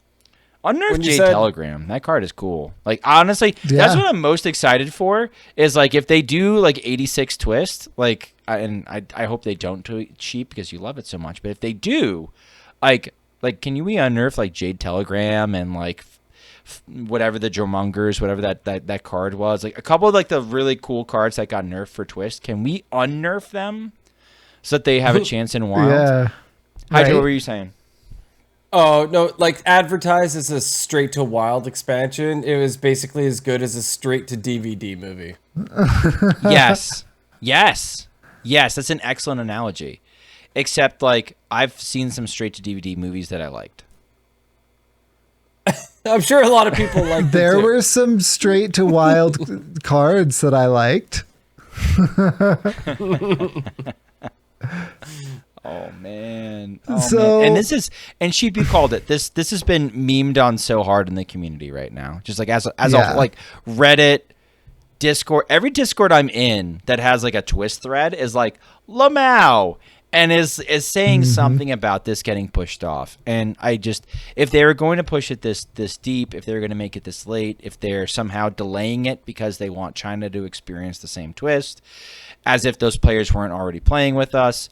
[SPEAKER 2] Unnerved Jade Telegram. That card is cool. Like honestly, that's what I'm most excited for. Is like if they do like 86 Twist, like I hope they don't do it cheap because you love it so much. But if they do, like can we unnerf like Jade Telegram and like whatever the Jomongers, whatever that card was, like a couple of like the really cool cards that got nerfed for Twist. Can we unnerf them so that they have a chance in Wild?
[SPEAKER 1] Yeah.
[SPEAKER 2] Hydra, what were you saying?
[SPEAKER 5] Oh, no, like advertised as a straight to wild expansion, it was basically as good as a straight to DVD movie.
[SPEAKER 2] Yes. Yes. Yes, that's an excellent analogy. Except, like, I've seen some straight to DVD movies that I liked.
[SPEAKER 5] I'm sure a lot of people liked
[SPEAKER 1] There
[SPEAKER 5] it too.
[SPEAKER 1] were some straight to wild cards that I liked.
[SPEAKER 2] Oh man. Oh,
[SPEAKER 1] So-
[SPEAKER 2] man. And Sheepy called it. This has been memed on so hard in the community right now. Just like as
[SPEAKER 1] Yeah.
[SPEAKER 2] a, like Reddit, Discord, every Discord I'm in that has like a twist thread is like Lamau and is saying something about this getting pushed off. And I just, if they were going to push it this deep, if they were going to make it this late, if they're somehow delaying it because they want China to experience the same twist, as if those players weren't already playing with us,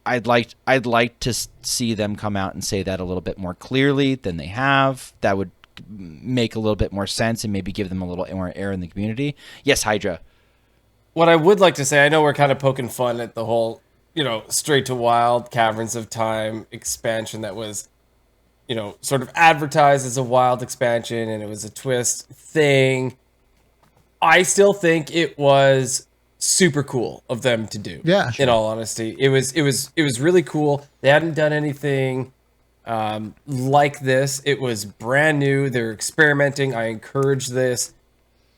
[SPEAKER 2] I'd like to see them come out and say that a little bit more clearly than they have. That would make a little bit more sense and maybe give them a little more air in the community. Yes, Hydra.
[SPEAKER 5] What I would like to say, I know we're kind of poking fun at the whole, straight to wild Caverns of Time expansion that was, sort of advertised as a wild expansion and it was a twist thing. I still think it was super cool of them to do.
[SPEAKER 1] Yeah.
[SPEAKER 5] In all honesty, it was really cool. They hadn't done anything like this. It was brand new. They're experimenting. I encourage this.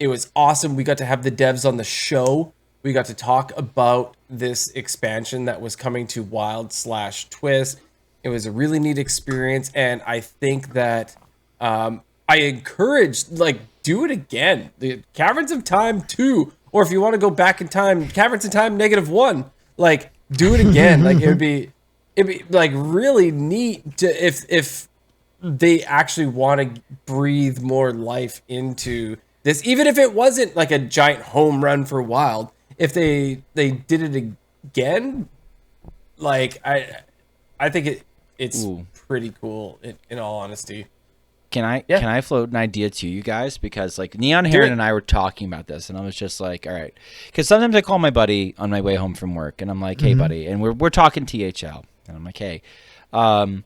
[SPEAKER 5] It was awesome. We got to have the devs on the show. We got to talk about this expansion that was coming to Wild/Twist. It was a really neat experience, and I think that I encourage, do it again. The Caverns of Time 2, or if you want to go back in time, Caverns of Time -1, do it again. It'd be really neat to, if they actually want to breathe more life into this, even if it wasn't like a giant home run for Wild. If they did it again, I think it's pretty cool. In all honesty.
[SPEAKER 2] Can I float an idea to you guys? Because like Neon Heron and I were talking about this, and I was just like, all right. Because sometimes I call my buddy on my way home from work, and I'm like, hey, buddy, and we're talking THL, and I'm like, hey, and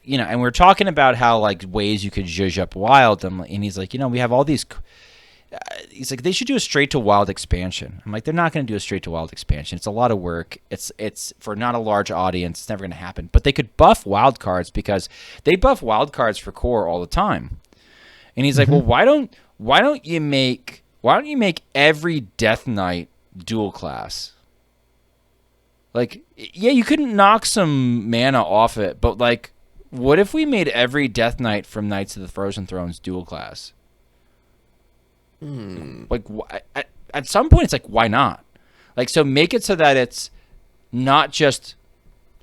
[SPEAKER 2] we're talking about how like ways you could zhuzh up Wild, and he's like, we have all these. He's like, they should do a straight to wild expansion. I'm like, they're not going to do a straight to wild expansion. It's a lot of work. It's for not a large audience. It's never going to happen. But they could buff wild cards because they buff wild cards for core all the time. And he's like, well, why don't you make every Death Knight dual class? Like, yeah, you couldn't knock some mana off it, but like, what if we made every Death Knight from Knights of the Frozen Thrones dual class? Like, at some point, it's like, why not? Like, so make it so that it's not just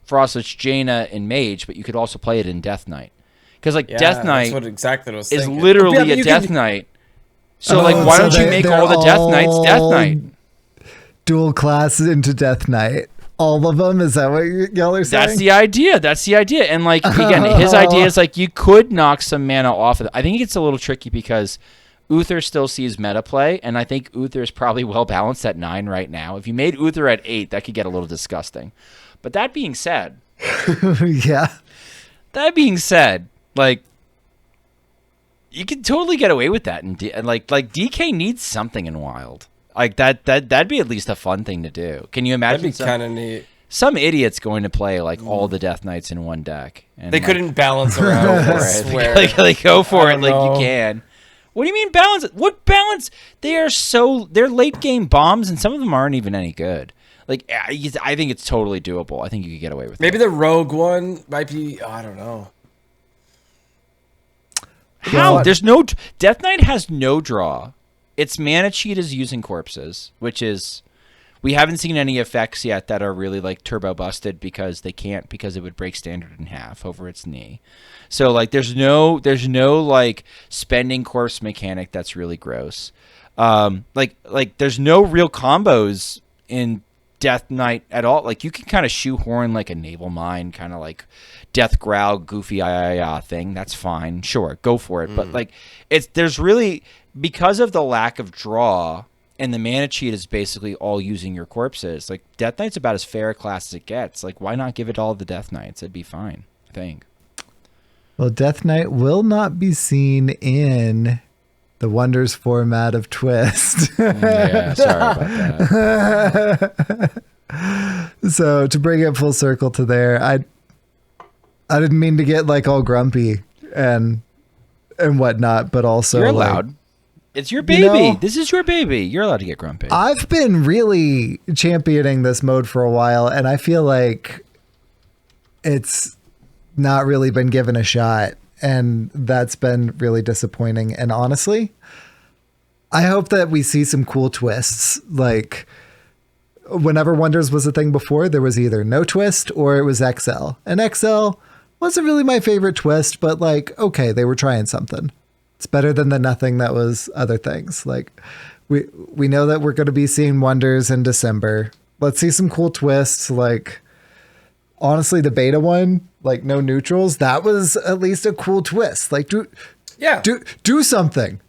[SPEAKER 2] Frostlich, Jaina, and Mage, but you could also play it in Death Knight. Because, like, Death Knight
[SPEAKER 5] exactly what I was
[SPEAKER 2] is
[SPEAKER 5] thinking.
[SPEAKER 2] literally a Death Knight. So, like, why don't you make all the Death Knights Death Knight?
[SPEAKER 1] Dual class into Death Knight. All of them? Is that what y'all are saying?
[SPEAKER 2] That's the idea. And, like, again, his idea is, like, you could knock some mana off of it. I think it's a little tricky because Uther still sees meta play, and I think Uther is probably well balanced at 9 right now. If you made Uther at 8, that could get a little disgusting. But that being said,
[SPEAKER 1] yeah.
[SPEAKER 2] That being said, like, you could totally get away with that, and like DK needs something in Wild. Like that'd be at least a fun thing to do. Can you imagine?
[SPEAKER 5] That'd be kind of neat.
[SPEAKER 2] Some idiot's going to play like all the Death Knights in one deck, and
[SPEAKER 5] they couldn't balance around. I swear.
[SPEAKER 2] Like go for it, like
[SPEAKER 5] know.
[SPEAKER 2] you can. What do you mean balance? What balance? They're late game bombs, and some of them aren't even any good. Like I think it's totally doable. I think you could get away with it.
[SPEAKER 5] Maybe the Rogue one might be. I don't know.
[SPEAKER 2] How? There's no Death Knight has no draw. Its mana cheat is using corpses, which is we haven't seen any effects yet that are really like turbo busted because they can't, because it would break standard in half over its knee. So like there's no like spending corpse mechanic that's really gross. Like there's no real combos in Death Knight at all. Like you can kind of shoehorn like a Naval Mine, kind of like Death Growl, goofy thing. That's fine, sure, go for it. But like there's really, because of the lack of draw and the mana cheat is basically all using your corpses. Like Death Knight's about as fair a class as it gets. Like why not give it all the Death Knights? It'd be fine, I think.
[SPEAKER 1] Well, Death Knight will not be seen in the Wonders format of Twist.
[SPEAKER 2] Yeah, sorry about that.
[SPEAKER 1] So to bring it full circle to there, I didn't mean to get like all grumpy and whatnot, but also
[SPEAKER 2] You're
[SPEAKER 1] like,
[SPEAKER 2] allowed. It's your baby.
[SPEAKER 1] You know,
[SPEAKER 2] This is your baby. You're allowed to get grumpy.
[SPEAKER 1] I've been really championing this mode for a while, and I feel like it's not really been given a shot, and that's been really disappointing. And honestly, I hope that we see some cool twists. Like whenever Wonders was a thing before, there was either no twist or it was XL. And XL wasn't really my favorite twist, but like, okay, they were trying something. It's better than the nothing that was other things. Like we know that we're going to be seeing Wonders in December. Let's see some cool twists. Like honestly, the beta one, like no neutrals, that was at least a cool twist. Like do something,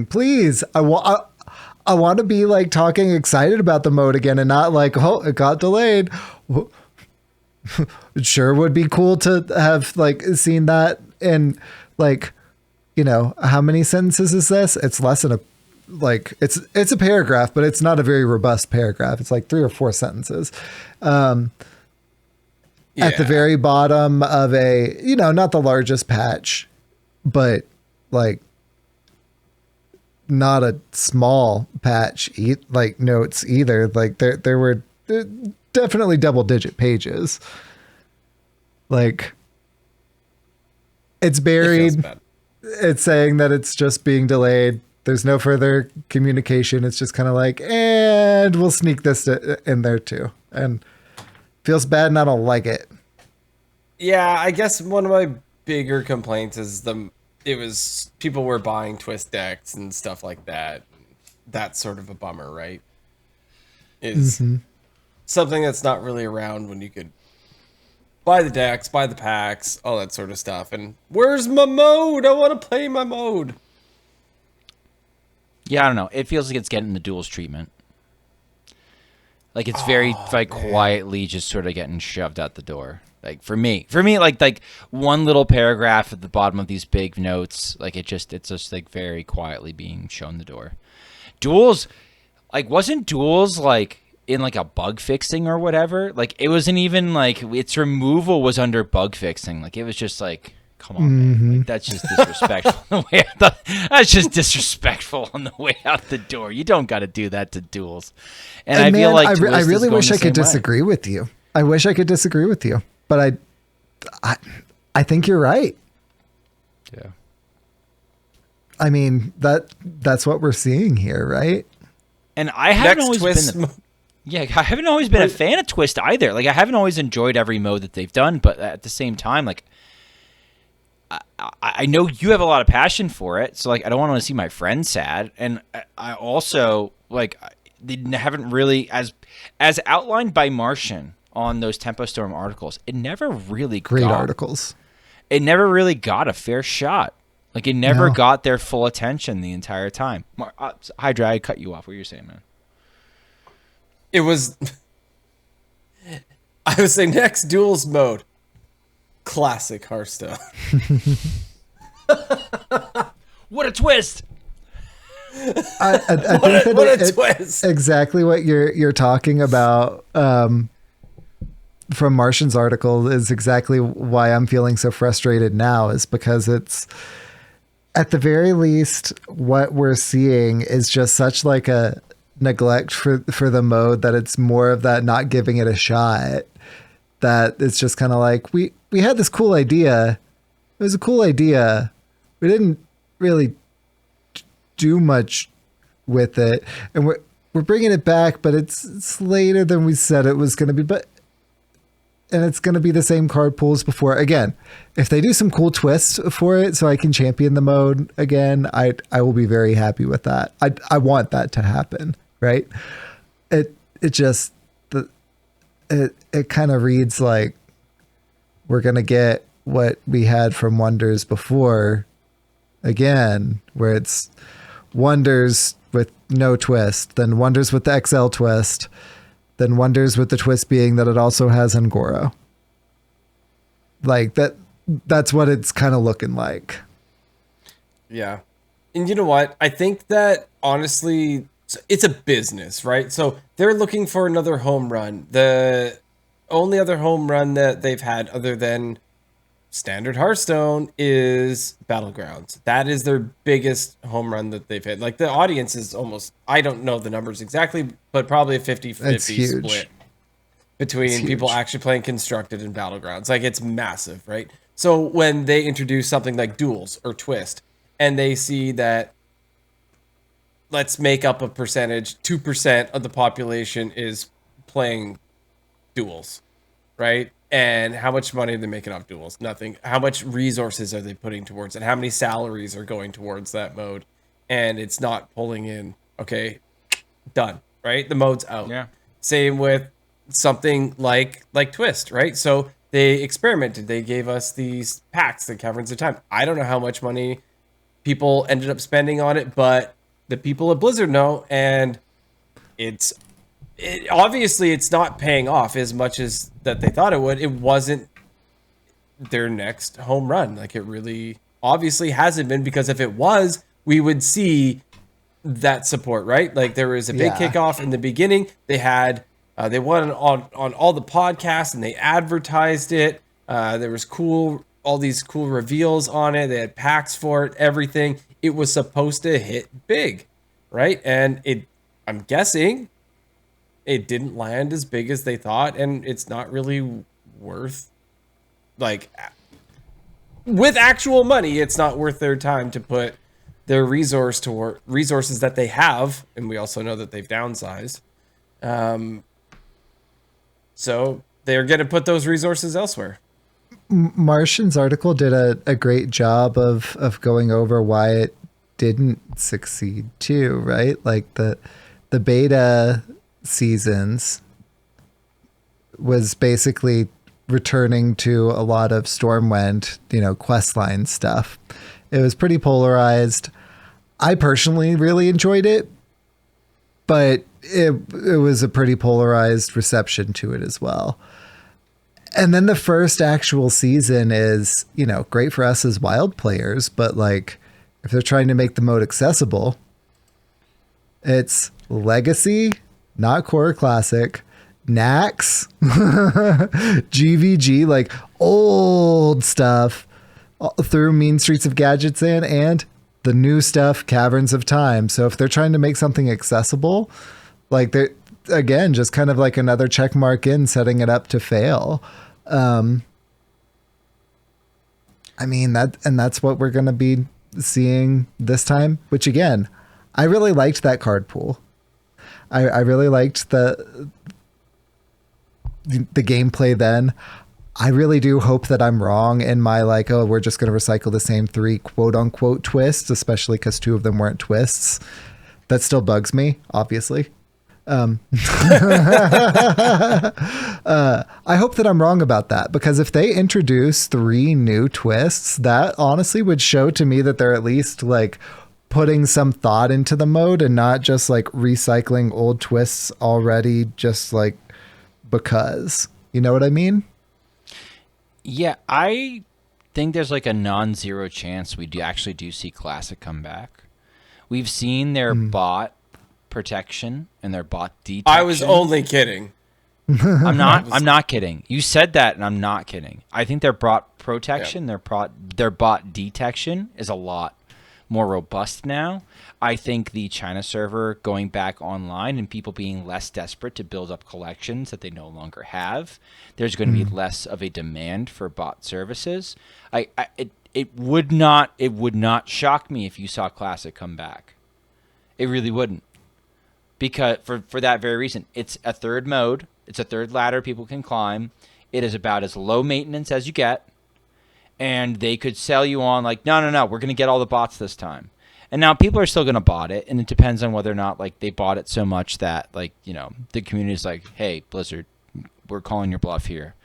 [SPEAKER 1] please. I want to be like talking excited about the mode again and not like, oh, it got delayed. It sure would be cool to have like seen that in like, you know, how many sentences is this? It's less than it's a paragraph, but it's not a very robust paragraph. It's like 3 or 4 sentences. At the very bottom of a, you know, not the largest patch, but like not a small patch, like notes either. Like there were definitely double-digit pages. Like it's buried. It's saying that it's just being delayed. There's no further communication. It's just kind of like, and we'll sneak this in there too. And feels bad and I don't like it.
[SPEAKER 5] Yeah, I guess one of my bigger complaints is people were buying twist decks and stuff like that. That's sort of a bummer, right? Is something that's not really around when you could buy the decks, buy the packs, all that sort of stuff. And where's my mode? I want to play my mode.
[SPEAKER 2] Yeah, I don't know. It feels like it's getting the duels treatment. Like it's very quietly just sort of getting shoved out the door. Like for me, like one little paragraph at the bottom of these big notes, like it's just like very quietly being shown the door. Duels, like wasn't Duels like in like a bug fixing or whatever? Like it wasn't even like its removal was under bug fixing. Like it was just like, come on, man. Like, that's just disrespectful. That's just disrespectful on the way out the door. You don't got to do that to Duels. And I feel like
[SPEAKER 1] I really wish I could disagree with you. I wish I could disagree with you, but I think you're right.
[SPEAKER 2] Yeah.
[SPEAKER 1] I mean, that's what we're seeing here, right?
[SPEAKER 2] And I haven't always been I haven't always been a fan of Twist either. Like I haven't always enjoyed every mode that they've done, but at the same time, like I know you have a lot of passion for it, so like I don't want to see my friends sad, and I also like they haven't really as outlined by Martian on those Tempo Storm articles. It never really
[SPEAKER 1] articles.
[SPEAKER 2] It never really got a fair shot. Like it never got their full attention the entire time. Hydra, I cut you off. What were you saying, man?
[SPEAKER 5] It was. I would say next Duels mode. Classic Hearthstone.
[SPEAKER 2] What a twist!
[SPEAKER 1] I think that twist! Exactly what you're talking about from Martian's article is exactly why I'm feeling so frustrated now. Is because it's at the very least what we're seeing is just such like a neglect for the mode that it's more of that not giving it a shot. That it's just kind of like we had this cool idea. It was a cool idea. We didn't really do much with it, and we're bringing it back, but it's later than we said it was going to be. And it's going to be the same card pool as before. Again, if they do some cool twists for it, so I can champion the mode again, I will be very happy with that. I want that to happen, right? It just it kind of reads like we're going to get what we had from Wonders before again, where it's Wonders with no twist, then Wonders with the XL twist, then Wonders with the twist being that it also has Angoro. Like that's what it's kind of looking like.
[SPEAKER 5] Yeah. And you know what? I think that honestly, it's a business, right? So they're looking for another home run. The only other home run that they've had other than standard Hearthstone is Battlegrounds. That is their biggest home run that they've hit. Like the audience is almost, I don't know the numbers exactly, but probably a 50-50 split between people actually playing Constructed and Battlegrounds. Like it's massive, right? So when they introduce something like Duels or Twist, and they see that, let's make up a percentage, 2% of the population is playing Duels, right? And how much money are they making off Duels? Nothing. How much resources are they putting towards it? How many salaries are going towards that mode? And it's not pulling in, okay, done, right? The mode's out.
[SPEAKER 2] Yeah.
[SPEAKER 5] Same with something like Twist, right? So they experimented. They gave us these packs, the Caverns of Time. I don't know how much money people ended up spending on it, but the people at Blizzard know, and obviously it's not paying off as much as that they thought it would. It wasn't their next home run. Like it really obviously hasn't been, because if it was, we would see that support, right? Like there was a big kickoff in the beginning. They had they won on all the podcasts and they advertised it. There was all these cool reveals on it. They had packs for it, everything. It was supposed to hit big, right? And I'm guessing it didn't land as big as they thought, and it's not really worth, like, with actual money, it's not worth their time to put their resources that they have, and we also know that they've downsized. So they're going to put those resources elsewhere.
[SPEAKER 1] Martian's article did a great job of going over why it didn't succeed too, right? Like the beta seasons was basically returning to a lot of Stormwind, questline stuff. It was pretty polarized. I personally really enjoyed it, but it was a pretty polarized reception to it as well. And then the first actual season is, great for us as wild players, but like if they're trying to make the mode accessible, it's Legacy, not Core Classic, Nax, GVG, like old stuff through Mean Streets of Gadgetzan, and the new stuff, Caverns of Time. So if they're trying to make something accessible, like they're, again, just kind of like another check mark in setting it up to fail. That's what we're going to be seeing this time, which again, I really liked that card pool. I really liked the gameplay then. I really do hope that I'm wrong in my we're just going to recycle the same 3 quote unquote twists, especially because 2 of them weren't twists. That still bugs me, obviously. I hope that I'm wrong about that, because if they introduce 3 new twists, that honestly would show to me that they're at least putting some thought into the mode and not just recycling old twists already just because. You know what I mean?
[SPEAKER 2] Yeah, I think there's a non-zero chance we actually do see Classic come back. We've seen their bot protection and their bot detection.
[SPEAKER 5] I was only kidding.
[SPEAKER 2] I'm not kidding. You said that, and I'm not kidding. I think their bot protection, their bot detection is a lot more robust now. I think the China server going back online and people being less desperate to build up collections that they no longer have, there's going to be less of a demand for bot services. It would not shock me if you saw Classic come back. It really wouldn't. Because for that very reason, it's a third mode. It's a third ladder people can climb. It is about as low maintenance as you get. And they could sell you on no, we're going to get all the bots this time. And now people are still going to bot it. And it depends on whether or not they bought it so much that the community is hey, Blizzard, we're calling your bluff here.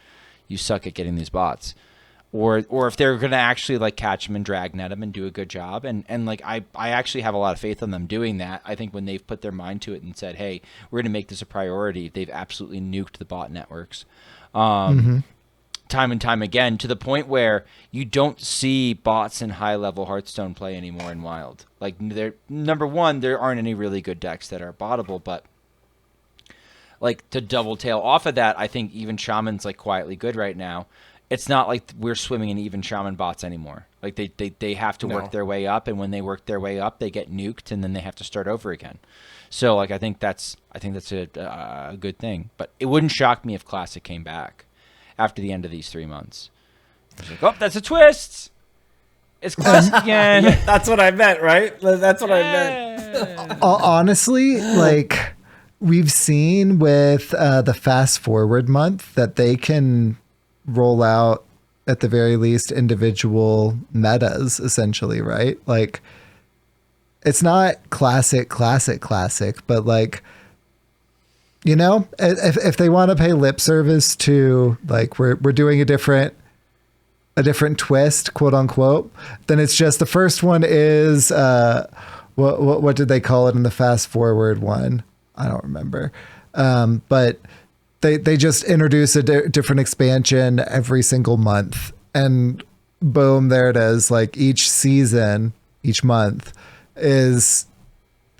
[SPEAKER 2] You suck at getting these bots. Or if they're going to actually catch them and dragnet them and do a good job. And I actually have a lot of faith in them doing that. I think when they've put their mind to it and said, hey, we're going to make this a priority, they've absolutely nuked the bot networks. time and time again, to the point where you don't see bots in high-level Hearthstone play anymore in Wild. Like, number one, there aren't any really good decks that are bottable, but like to double tail off of that, I think even Shaman's like quietly good right now. It's not like we're swimming in even Shaman bots anymore. Like they have to work their way up, and when they work their way up, they get nuked, and then they have to start over again. So like I think that's a good thing. But it wouldn't shock me if Classic came back after the end of these 3 months. It's like, oh, that's a twist. It's Classic again.
[SPEAKER 5] That's what I meant, right? That's what I meant.
[SPEAKER 1] Honestly, like we've seen with the fast forward month that they can roll out at the very least individual metas, essentially, right? Like it's not classic, but like, you know, if they want to pay lip service to like we're doing a different twist, quote unquote, then it's just the first one is what did they call it in the fast forward one? I don't remember. But they just introduce a different expansion every single month, and boom, there it is. Like each season, each month is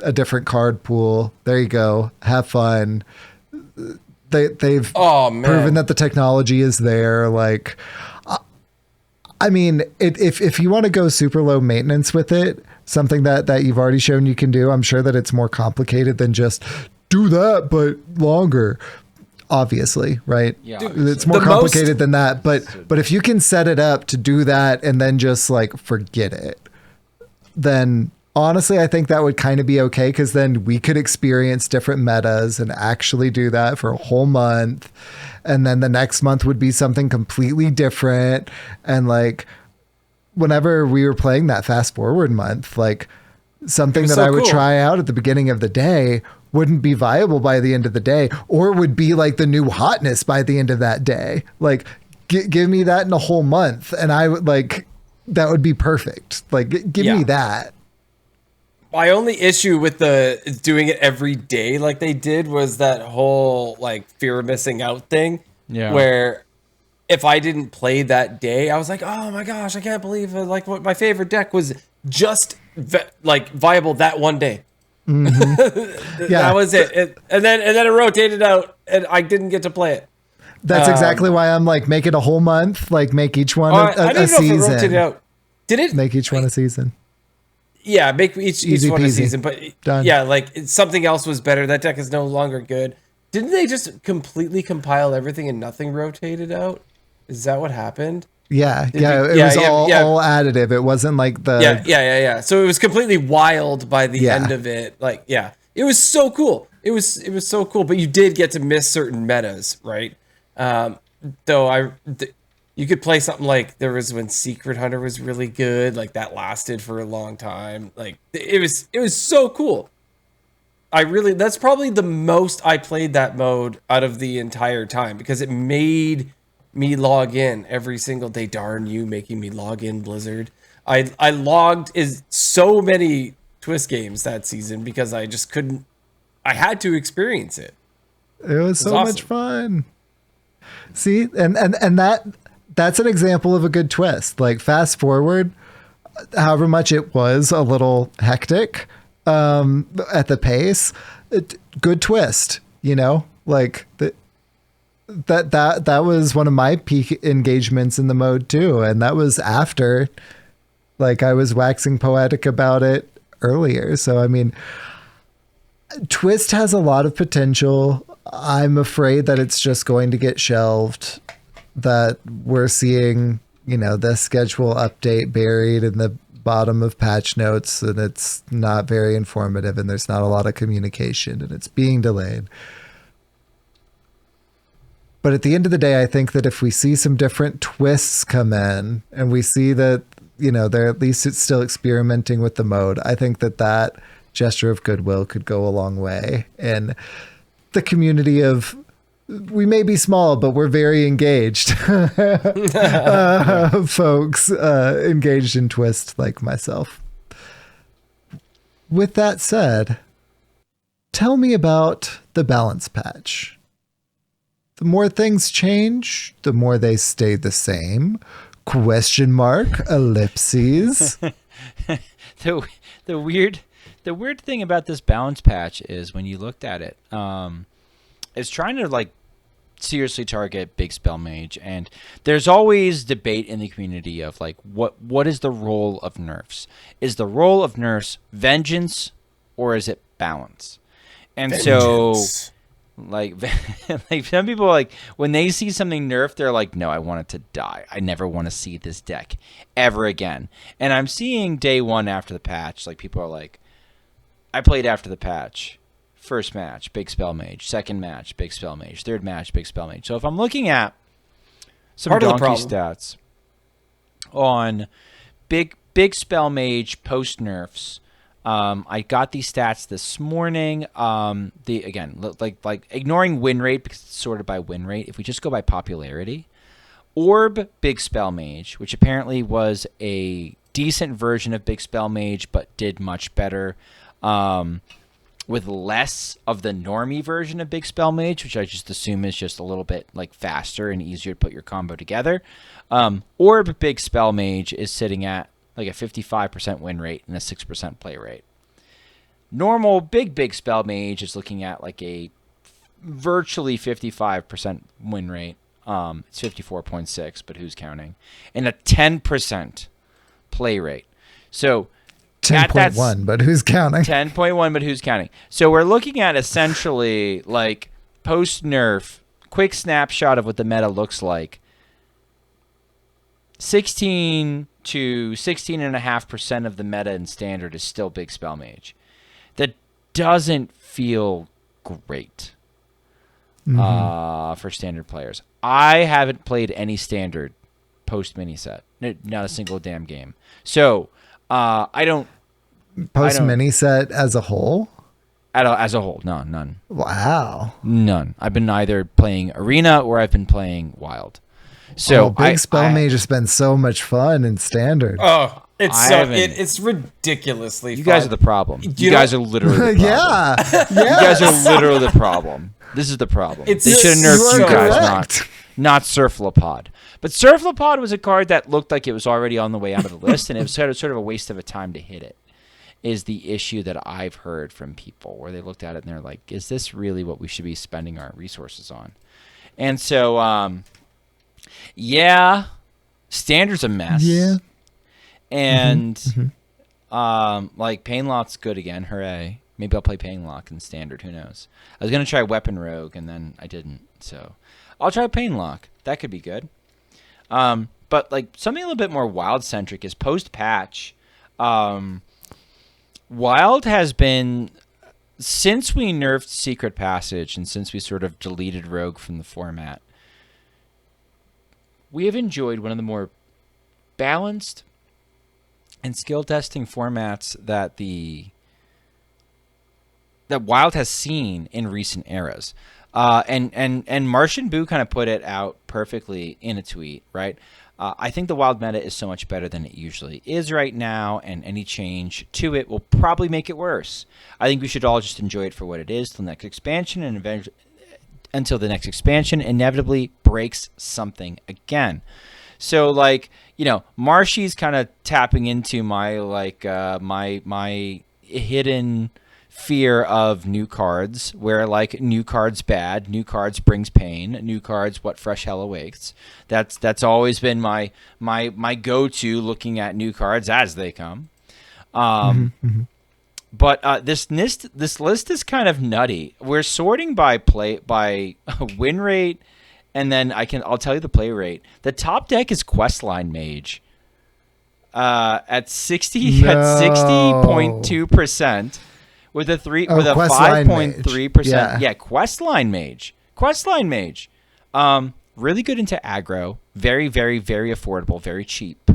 [SPEAKER 1] a different card pool. There you go. Have fun. They've proven that the technology is there. Like, I mean, if you want to go super low maintenance with it, something that you've already shown you can do, I'm sure that it's more complicated than just do that, but longer. Obviously, right?
[SPEAKER 2] Yeah,
[SPEAKER 1] it's more complicated than that. But if you can set it up to do that and then just like forget it, then honestly, I think that would kind of be okay, because then we could experience different metas and actually do that for a whole month. And then the next month would be something completely different. And like whenever we were playing that fast forward month, like something that I would try out at the beginning of the day wouldn't be viable by the end of the day, or would be like the new hotness by the end of that day. Like give me that in a whole month, and I would like, that would be perfect. Like give me that.
[SPEAKER 5] My only issue with the doing it every day like they did was that whole like fear of missing out thing. Yeah. Where if I didn't play that day, I was like, oh my gosh, I can't believe it. Like what my favorite deck was just like viable that one day. Mm-hmm. That was it. And then it rotated out, and I didn't get to play it.
[SPEAKER 1] That's exactly why I'm like, make it a whole month. Like make each one a season. If it rotated out. Did it make each one a season?
[SPEAKER 5] Yeah, make each one a season. But done. Yeah, like something else was better. That deck is no longer good. Didn't they just completely compile everything and nothing rotated out? Is that what happened?
[SPEAKER 1] Yeah, it was all additive. It wasn't like the
[SPEAKER 5] yeah. So it was completely wild by the end of it. Like, it was so cool. It was so cool. But you did get to miss certain metas, right? Though you could play something like there was when Secret Hunter was really good. Like that lasted for a long time. Like it was so cool. That's probably the most I played that mode out of the entire time, because it made me log in every single day. Darn you, making me log in, Blizzard. I logged so many Twist games that season because I just couldn't. I had to experience it.
[SPEAKER 1] It was so awesome. Much fun. See, and that's an example of a good twist. Like fast forward, however much it was a little hectic at the pace, good twist. You know, like that was one of my peak engagements in the mode too, and that was after like I was waxing poetic about it earlier. So I mean, twist has a lot of potential. I'm afraid that it's just going to get shelved, that we're seeing, you know, the schedule update buried in the bottom of patch notes, and it's not very informative, and there's not a lot of communication, and it's being delayed. But at the end of the day, I think that if we see some different twists come in, and we see that, you know, they're at least it's still experimenting with the mode, I think that gesture of goodwill could go a long way. And the community of, we may be small, but we're very engaged folks engaged in twist like myself. With that said, tell me about the balance patch. The more things change, the more they stay the same. Question mark, ellipses.
[SPEAKER 2] The weird thing about this balance patch is when you looked at it, it's trying to like seriously target big spell mage, and there's always debate in the community of like what is the role of nerfs? Is the role of nerfs vengeance or is it balance? And
[SPEAKER 5] Vengeance.
[SPEAKER 2] so like like some people like when they see something nerfed, they're like, no, I want it to die. I never want to see this deck ever again. And I'm seeing day one after the patch, like people are like, I played after the patch. First match, big spell mage. Second match, big spell mage. Third match, big spell mage. So if I'm looking at some
[SPEAKER 5] Part of the
[SPEAKER 2] donkey
[SPEAKER 5] problem.
[SPEAKER 2] stats on big spell mage post nerfs, I got these stats this morning. Like ignoring win rate because it's sorted by win rate. If we just go by popularity, Orb big spell mage, which apparently was a decent version of big spell mage, but did much better. With less of the normie version of Big Spell Mage, which I just assume is just a little bit like faster and easier to put your combo together. Orb Big Spell Mage is sitting at like a 55% win rate and a 6% play rate. Normal Big Spell Mage is looking at like a virtually 55% win rate. It's 54.6, but who's counting? And a 10% play rate. So
[SPEAKER 1] 10.1, but who's counting?
[SPEAKER 2] 10.1, but who's counting? So we're looking at essentially like post-nerf, quick snapshot of what the meta looks like. 16 to 16.5% of the meta in standard is still big spell mage. That doesn't feel great for standard players. I haven't played any standard post-mini set. Not a single damn game. So I don't...
[SPEAKER 1] Post mini set as a whole?
[SPEAKER 2] As a whole, none.
[SPEAKER 1] Wow.
[SPEAKER 2] None. I've been either playing Arena or I've been playing Wild. So
[SPEAKER 1] Big Spell Mage has been so much fun in Standard.
[SPEAKER 5] Oh, it's it's ridiculously
[SPEAKER 2] You
[SPEAKER 5] fun.
[SPEAKER 2] guys are the problem. You guys are literally the problem.
[SPEAKER 1] Yeah.
[SPEAKER 2] You guys are literally the problem. This is the problem. They should have nerfed you guys, not Surflopod. But Surflopod was a card that looked like it was already on the way out of the list, and it was sort of a waste of a time to hit it. Is the issue that I've heard from people where they looked at it and they're like, is this really what we should be spending our resources on? And so, Standard's a mess.
[SPEAKER 1] Yeah.
[SPEAKER 2] And, like, Painlock's good again. Hooray. Maybe I'll play Painlock in Standard. Who knows? I was going to try Weapon Rogue, and then I didn't. So, I'll try Painlock. That could be good. But, like, something a little bit more Wild-centric is post-patch. Wild has been, since we nerfed Secret Passage and since we sort of deleted Rogue from the format, we have enjoyed one of the more balanced and skill testing formats that Wild has seen in recent eras. And Martian Boo kind of put it out perfectly in a tweet, right? I think the Wild meta is so much better than it usually is right now, and any change to it will probably make it worse. I think we should all just enjoy it for what it is till the next expansion, and until the next expansion inevitably breaks something again. So, like, you know, Marshy's kind of tapping into my, like, my hidden fear of new cards, where like new cards bad, new cards brings pain, new cards what fresh hell awaits. That's always been my go-to looking at new cards as they come. But this list is kind of nutty. We're sorting by win rate, and then I'll tell you the play rate. The top deck is Questline Mage at 60.2%. With a 5.3%. Yeah, Questline Mage. Questline Mage. Really good into aggro. Very, very, very affordable. Very cheap.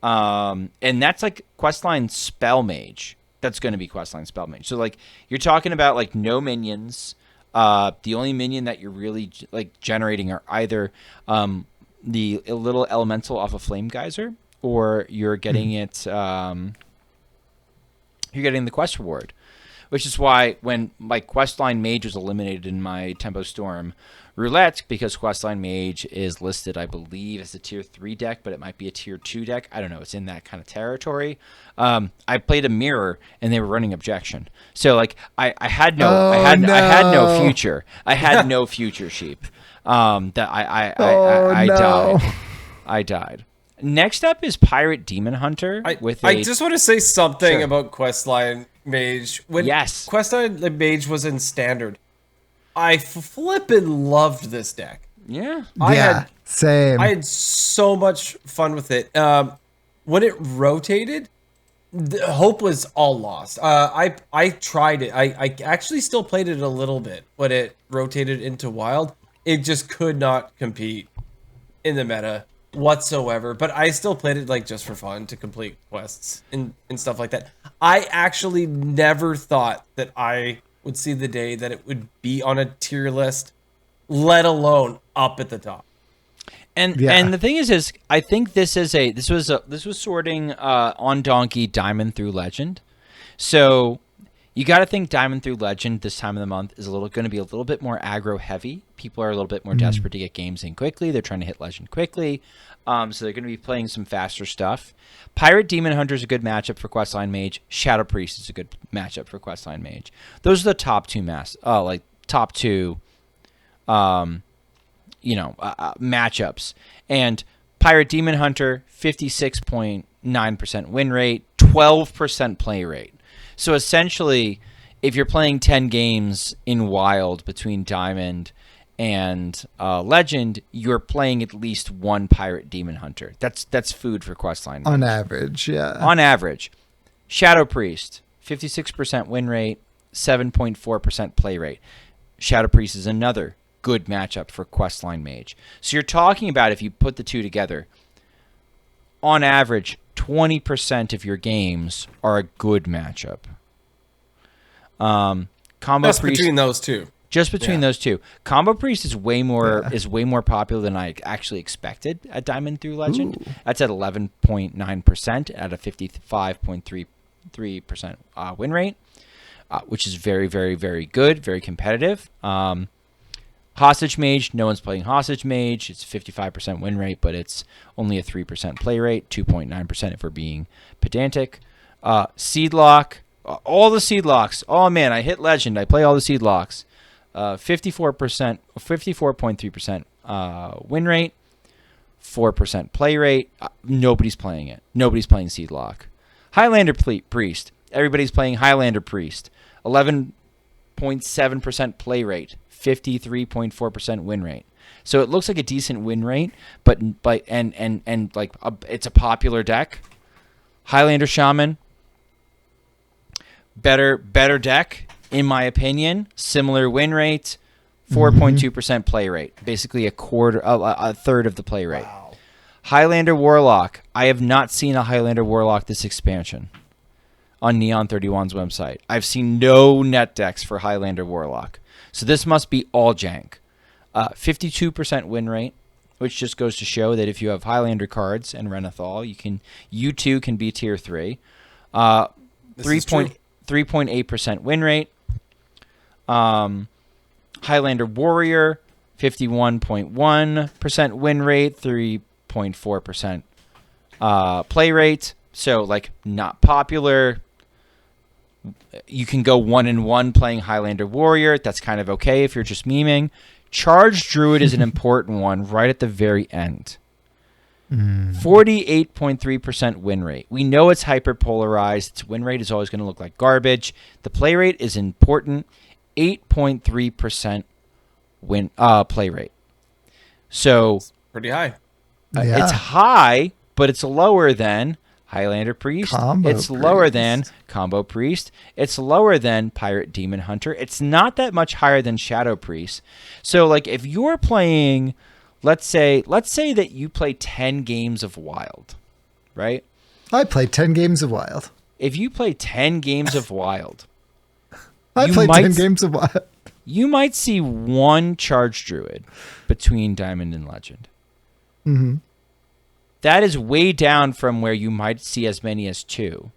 [SPEAKER 2] And that's like Questline Spell Mage. That's going to be Questline Spell Mage. So like you're talking about like no minions. The only minion that you're really like generating are either the little elemental off a Flame Geyser, or you're getting it. You're getting the quest reward. which is why when my Questline Mage was eliminated in my Tempo Storm roulette, because Questline Mage is listed, I believe, as a tier 3 deck, but it might be a tier 2 deck. I don't know. It's in that kind of territory. I played a mirror, and they were running objection. So like I had no future. I had no future sheep. That I died. I died. Next up is Pirate Demon Hunter.
[SPEAKER 5] I just want to say something about Questline Mage. When Questline Mage was in Standard, I flippin' loved this deck.
[SPEAKER 2] Yeah.
[SPEAKER 1] Same.
[SPEAKER 5] I had so much fun with it. When it rotated, the hope was all lost. I tried it. I actually still played it a little bit when it rotated into Wild. It just could not compete in the meta whatsoever, but I still played it like just for fun to complete quests and stuff like that. I actually never thought that I would see the day that it would be on a tier list, let alone up at the top.
[SPEAKER 2] And the thing is I think this was sorting on Donkey Diamond through Legend. So you got to think Diamond through Legend this time of the month is going to be a little bit more aggro heavy. People are a little bit more desperate to get games in quickly. They're trying to hit Legend quickly. So they're going to be playing some faster stuff. Pirate Demon Hunter is a good matchup for Questline Mage. Shadow Priest is a good matchup for Questline Mage. Those are the top two matchups. And Pirate Demon Hunter, 56.9% win rate, 12% play rate. So essentially, if you're playing 10 games in Wild between Diamond and Legend, you're playing at least one Pirate Demon Hunter. That's food for Questline Mage.
[SPEAKER 1] On average, yeah.
[SPEAKER 2] On average. Shadow Priest, 56% win rate, 7.4% play rate. Shadow Priest is another good matchup for Questline Mage. So you're talking about, if you put the two together, on average, 20% of your games are a good matchup. Combo
[SPEAKER 5] Just
[SPEAKER 2] Priest,
[SPEAKER 5] between those two.
[SPEAKER 2] Just between those two. Combo Priest is way more popular than I actually expected at Diamond through Legend. Ooh. That's at 11.9% at a 55.33% win rate, which is very, very, very good, very competitive. Hostage Mage, no one's playing Hostage Mage. It's 55% win rate, but it's only a 3% play rate, 2.9% if we're being pedantic. Seed Lock, all the Seed Locks. Oh man, I hit Legend. I play all the Seed Locks. 54.3% win rate, 4% play rate. Nobody's playing it. Nobody's playing Seed Lock. Highlander Priest. Everybody's playing Highlander Priest. 11.7% play rate. 53.4% win rate. So it looks like a decent win rate, but it's a popular deck. Highlander Shaman, better deck in my opinion. Similar win rate, 4.2% play rate. Basically a third of the play rate. Wow. Highlander Warlock. I have not seen a Highlander Warlock this expansion on Neon 31's website. I've seen no net decks for Highlander Warlock. So this must be all jank. 52% win rate, which just goes to show that if you have Highlander cards and Renathal, you too can be tier 3. 3.8% win rate. Highlander Warrior, 51.1% win rate, 3.4% play rate. So like not popular. You can go 1-1 playing Highlander Warrior. That's kind of okay if you're just memeing. Charged Druid is an important one right at the very end. 48.3% win rate. We know it's hyperpolarized. Its win rate is always going to look like garbage. The play rate is important. 8.3% play rate. So
[SPEAKER 5] pretty high.
[SPEAKER 2] It's high, but it's lower than Highlander Priest. It's lower than Combo Priest. It's lower than Pirate Demon Hunter. It's not that much higher than Shadow Priest. So like if you're playing, let's say that you play 10 games of Wild, right?
[SPEAKER 1] I played 10 games of Wild.
[SPEAKER 2] If you play 10 games of Wild,
[SPEAKER 1] I played 10 games of Wild.
[SPEAKER 2] You might see one Charged Druid between Diamond and Legend.
[SPEAKER 1] Mm-hmm.
[SPEAKER 2] That is way down from where you might see as many as 2,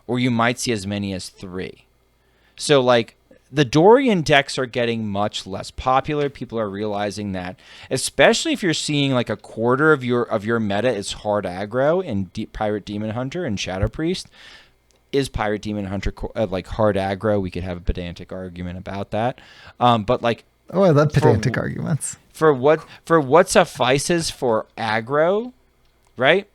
[SPEAKER 2] or you might see as many as 3. So like the Dorian decks are getting much less popular. People are realizing that, especially if you're seeing like a quarter of your meta is hard aggro in Pirate Demon Hunter and Shadow Priest. Is Pirate Demon Hunter like hard aggro? We could have a pedantic argument about that. But like,
[SPEAKER 1] oh, I love pedantic arguments.
[SPEAKER 2] For what suffices for aggro, right?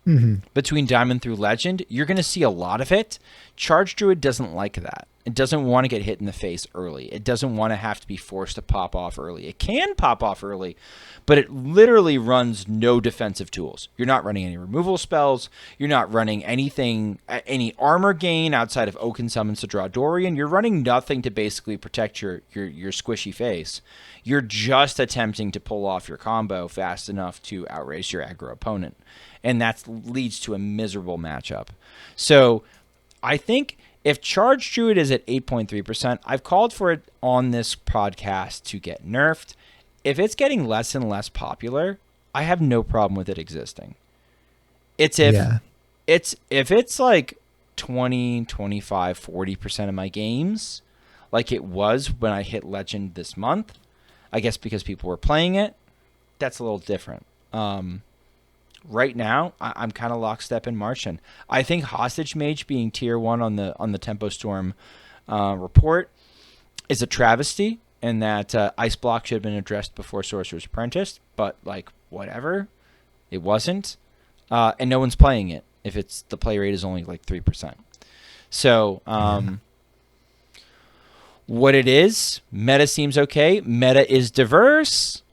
[SPEAKER 1] Mm-hmm.
[SPEAKER 2] Between Diamond through Legend, you're going to see a lot of it. Charge Druid doesn't like that. It doesn't want to get hit in the face early. It doesn't want to have to be forced to pop off early. It can pop off early, but it literally runs no defensive tools. You're not running any removal spells. You're not running anything, any armor gain outside of Oaken Summons to draw Dorian. You're running nothing to basically protect your squishy face. You're just attempting to pull off your combo fast enough to outrace your aggro opponent. And that leads to a miserable matchup. So I think if Charge Druid is at 8.3%, I've called for it on this podcast to get nerfed. If it's getting less and less popular, I have no problem with it existing. If it's like 20, 25, 40% of my games, like it was when I hit Legend this month, I guess because people were playing it, that's a little different. Right now, I'm kind of lockstep in Martian. I think Hostage Mage being tier 1 on the Tempo Storm report is a travesty, and that Ice Block should have been addressed before Sorcerer's Apprentice, but like whatever, it wasn't, and no one's playing it if it's the play rate is only like 3%. So what it is, meta seems okay. Meta is diverse.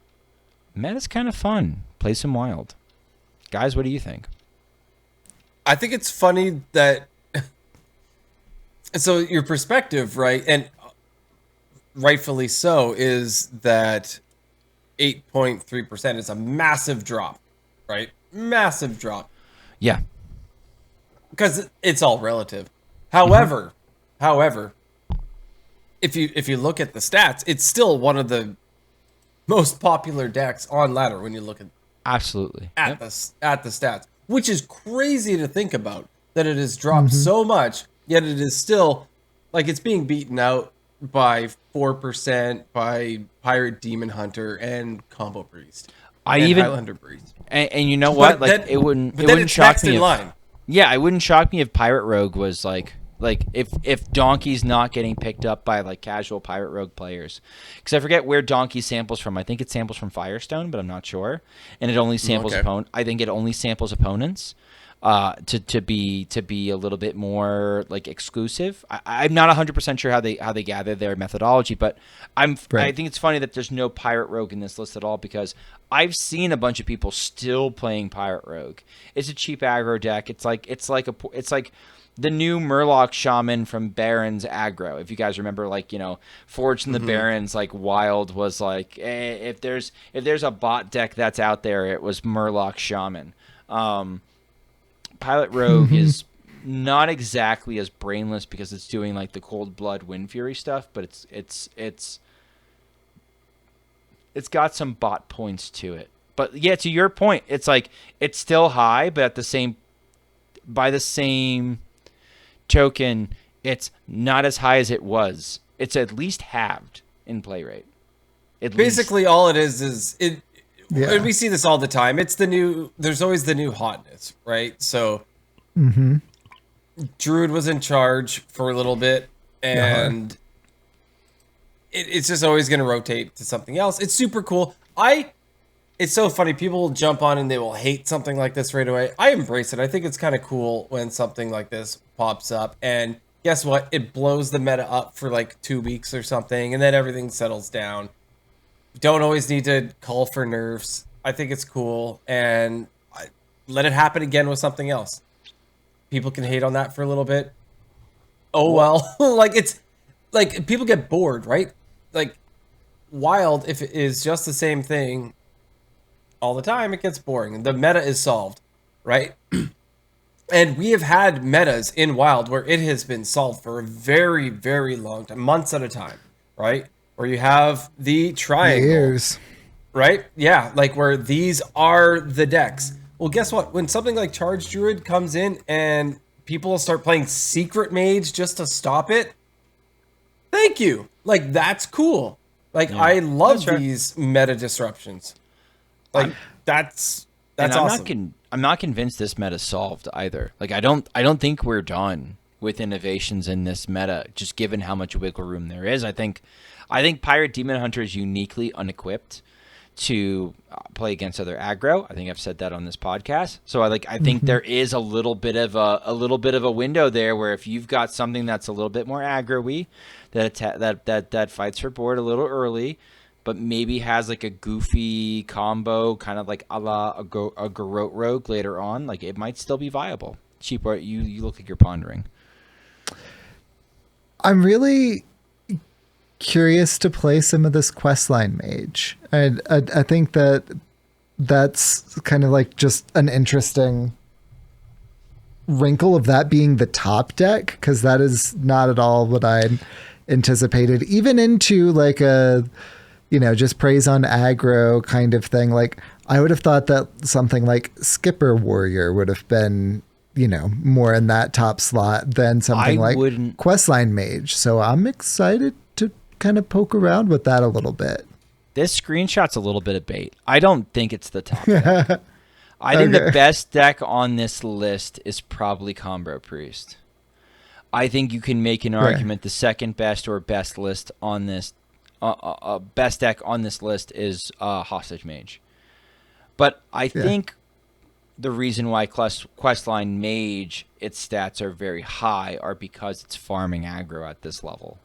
[SPEAKER 2] Meta's kind of fun. Play some Wild. Guys, what do you think?
[SPEAKER 5] I think it's funny that, so your perspective, right, and rightfully so, is that 8.3% is a massive drop, right? Massive drop.
[SPEAKER 2] Yeah.
[SPEAKER 5] Because it's all relative. However, if you look at the stats, it's still one of the most popular decks on ladder when you look at
[SPEAKER 2] absolutely
[SPEAKER 5] at the stats, which is crazy to think about, that it has dropped so much, yet it is still like it's being beaten out by 4% by Pirate Demon Hunter and Combo Priest. Highlander Priest.
[SPEAKER 2] And you know what? Like
[SPEAKER 5] then,
[SPEAKER 2] it wouldn't shock me. It wouldn't shock me if Pirate Rogue was like if Donkey's not getting picked up by like casual Pirate Rogue players, because I forget where Donkey samples from. I think it samples from Firestone, but I'm not sure. And it only samples I think it only samples opponents to be a little bit more like exclusive. I'm not 100% sure how they gather their methodology, but I think it's funny that there's no Pirate Rogue in this list at all, because I've seen a bunch of people still playing Pirate Rogue. It's a cheap aggro deck. It's like the new Murloc Shaman from Baron's aggro. If you guys remember, like, you know, Forged in the Barons, like Wild was like, if there's a bot deck that's out there, it was Murloc Shaman. Pilot Rogue is not exactly as brainless because it's doing like the Cold Blood Wind Fury stuff, but it's got some bot points to it. But yeah, to your point, it's like it's still high, but at the same token, it's not as high as it was. It's at least halved in play rate.
[SPEAKER 5] Basically, all it is it. Yeah. And we see this all the time. It's the new. There's always the new hotness, right? So, Druid was in charge for a little bit, and it's just always going to rotate to something else. It's super cool. It's so funny. People will jump on and they will hate something like this right away. I embrace it. I think it's kind of cool when something like this pops up. And guess what? It blows the meta up for like 2 weeks or something, and then everything settles down. Don't always need to call for nerfs. I think it's cool, and let it happen again with something else. People can hate on that for a little bit. Oh well, like it's like people get bored, right? Like Wild, if it is just the same thing all the time, it gets boring. The meta is solved, right? And we have had metas in Wild where it has been solved for a very, very long time, months at a time, right? Where you have the triangle,
[SPEAKER 1] years,
[SPEAKER 5] right? Yeah, like where these are the decks. Well, guess what? When something like Charge Druid comes in and people will start playing Secret Mage just to stop it, Thank you. Like, that's cool. Like, I love
[SPEAKER 2] That's
[SPEAKER 5] these meta disruptions. Like, that's awesome.
[SPEAKER 2] I'm not convinced this meta's solved either. Like I don't think we're done with innovations in this meta, just given how much wiggle room there is. I think Pirate Demon Hunter is uniquely unequipped to play against other aggro. I think I've said that on this podcast. So I think there is a little bit of a window there where if you've got something that's a little bit more aggro-y, that fights for board a little early, but maybe has like a goofy combo, kind of like a la a Garrote Rogue later on, like it might still be viable. Cheap, you look like you're pondering.
[SPEAKER 1] I'm really curious to play some of this questline mage. I think that's kind of like just an interesting wrinkle of that being the top deck, because that is not at all what I anticipated, even into like a, just praise on aggro kind of thing. Like I would have thought that something like Skipper Warrior would have been, more in that top slot than something like Questline Mage. So I'm excited to kind of poke around with that a little bit.
[SPEAKER 2] This screenshot's a little bit of bait. I don't think it's the top deck. I think the best deck on this list is probably Combo Priest. I think you can make an argument the second best or best list on this best deck on this list is Hostage Mage. But I think the reason why Questline Mage, its stats are very high, are because it's farming aggro at this level.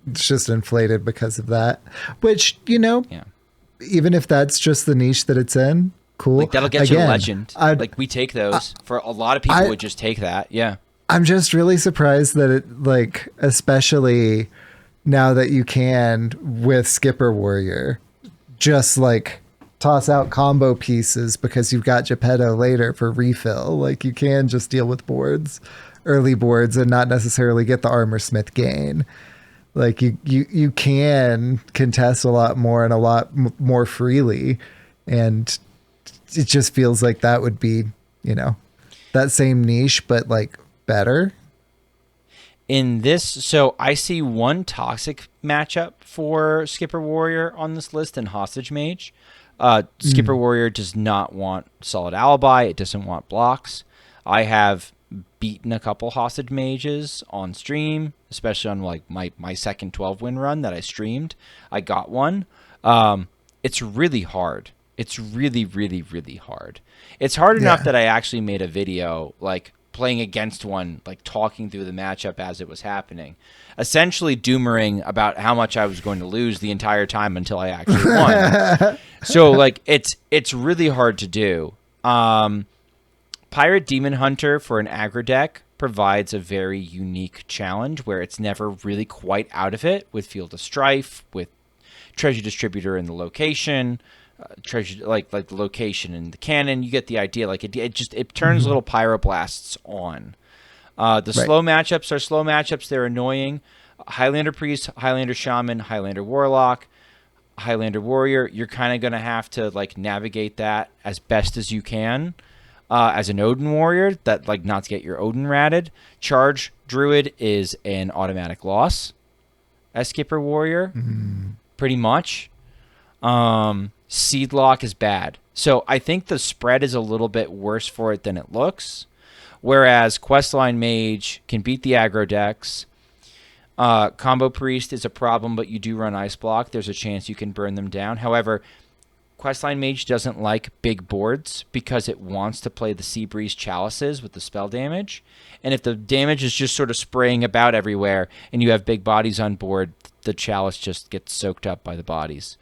[SPEAKER 1] It's just inflated because of that, which, even if that's just the niche that it's in, cool.
[SPEAKER 2] Like that'll get you a legend. Like we take those. For a lot of people would just take that. Yeah.
[SPEAKER 1] I'm just really surprised that it, like, especially now that you can with Skipper Warrior, just like toss out combo pieces because you've got Geppetto later for refill. Like you can just deal with early boards and not necessarily get the Armor Smith gain. Like you can contest a lot more and a lot more freely. And it just feels like that would be, that same niche, but like better.
[SPEAKER 2] In this, so I see one toxic matchup for Skipper Warrior on this list and Hostage Mage. Skipper Warrior does not want Solid Alibi. It doesn't want blocks. I have beaten a couple Hostage Mages on stream, especially on like my second 12-win run that I streamed. I got one. It's really hard. It's really, really, really hard. It's hard enough that I actually made a video like playing against one, like talking through the matchup as it was happening, essentially doomering about how much I was going to lose the entire time until I actually won. So like it's really hard to do. Pirate Demon Hunter for an aggro deck provides a very unique challenge where it's never really quite out of it with Field of Strife, with Treasure Distributor in the location, treasure like the location and the cannon. You get the idea. Like it turns little pyroblasts on. Slow matchups are slow matchups. They're annoying. Highlander Priest, Highlander Shaman, Highlander Warlock, Highlander Warrior. You're kind of going to have to like navigate that as best as you can. As an Odin Warrior, that like not to get your Odin ratted. Charge Druid is an automatic loss. As Skipper Warrior, pretty much. Seedlock is bad. So I think the spread is a little bit worse for it than it looks. Whereas Questline Mage can beat the aggro decks. Combo Priest is a problem, but you do run Ice Block. There's a chance you can burn them down. However, Questline Mage doesn't like big boards because it wants to play the Seabreeze Chalices with the spell damage. And if the damage is just sort of spraying about everywhere and you have big bodies on board, the Chalice just gets soaked up by the bodies.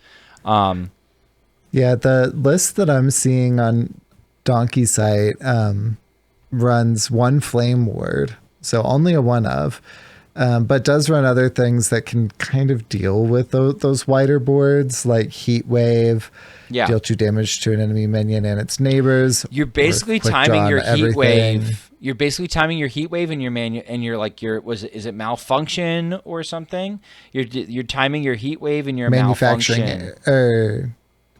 [SPEAKER 1] Yeah, the list that I'm seeing on Donkey site runs one Flame Ward, so only a one of, but does run other things that can kind of deal with those wider boards, like Heat Wave, deal 2 damage to an enemy minion and its neighbors.
[SPEAKER 2] You're basically timing your Heat Wave. You're basically timing your Heat Wave and your is it Malfunction or something? You're timing your Heat Wave and your Malfunction.
[SPEAKER 1] The
[SPEAKER 2] Malfunction.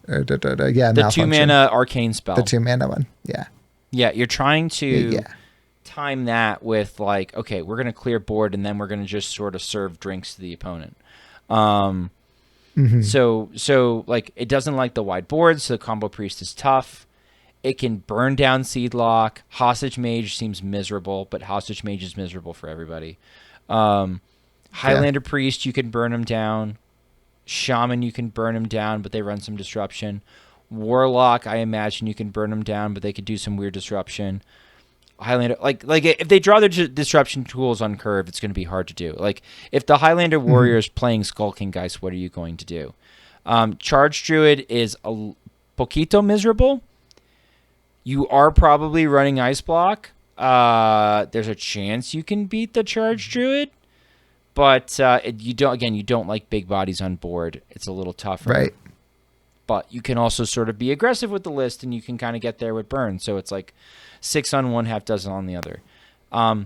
[SPEAKER 2] 2-mana arcane spell.
[SPEAKER 1] The 2-mana one. Yeah.
[SPEAKER 2] Yeah, you're trying to time that with like, okay, we're going to clear board and then we're going to just sort of serve drinks to the opponent. So like it doesn't like the wide boards, so the combo priest is tough. It can burn down seed lock. Hostage mage seems miserable, but hostage mage is miserable for everybody. Highlander priest, you can burn them down. Shaman, you can burn them down, but they run some disruption. Warlock, I imagine you can burn them down, but they could do some weird disruption. Highlander, like if they draw their disruption tools on curve, it's going to be hard to do. Like if the Highlander warrior is playing Skulking Geist, what are you going to do? Charge Druid is a poquito miserable. You are probably running Ice Block. There's a chance you can beat the Charge Druid, but you don't like big bodies on board. It's a little tougher.
[SPEAKER 1] Right.
[SPEAKER 2] But you can also sort of be aggressive with the list, and you can kind of get there with burn. So it's like 6 on one, half dozen on the other. I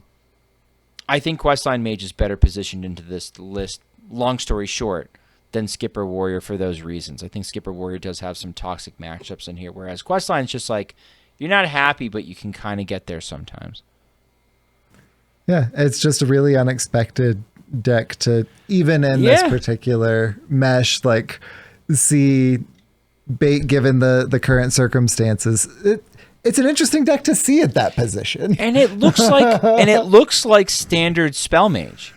[SPEAKER 2] think Questline Mage is better positioned into this list, long story short, than Skipper Warrior for those reasons. I think Skipper Warrior does have some toxic matchups in here, whereas Questline's just like, you're not happy, but you can kind of get there sometimes.
[SPEAKER 1] Yeah, it's just a really unexpected deck to, even in this particular mesh, like see bait given the current circumstances. It's an interesting deck to see at that position.
[SPEAKER 2] And it looks like standard spell mage.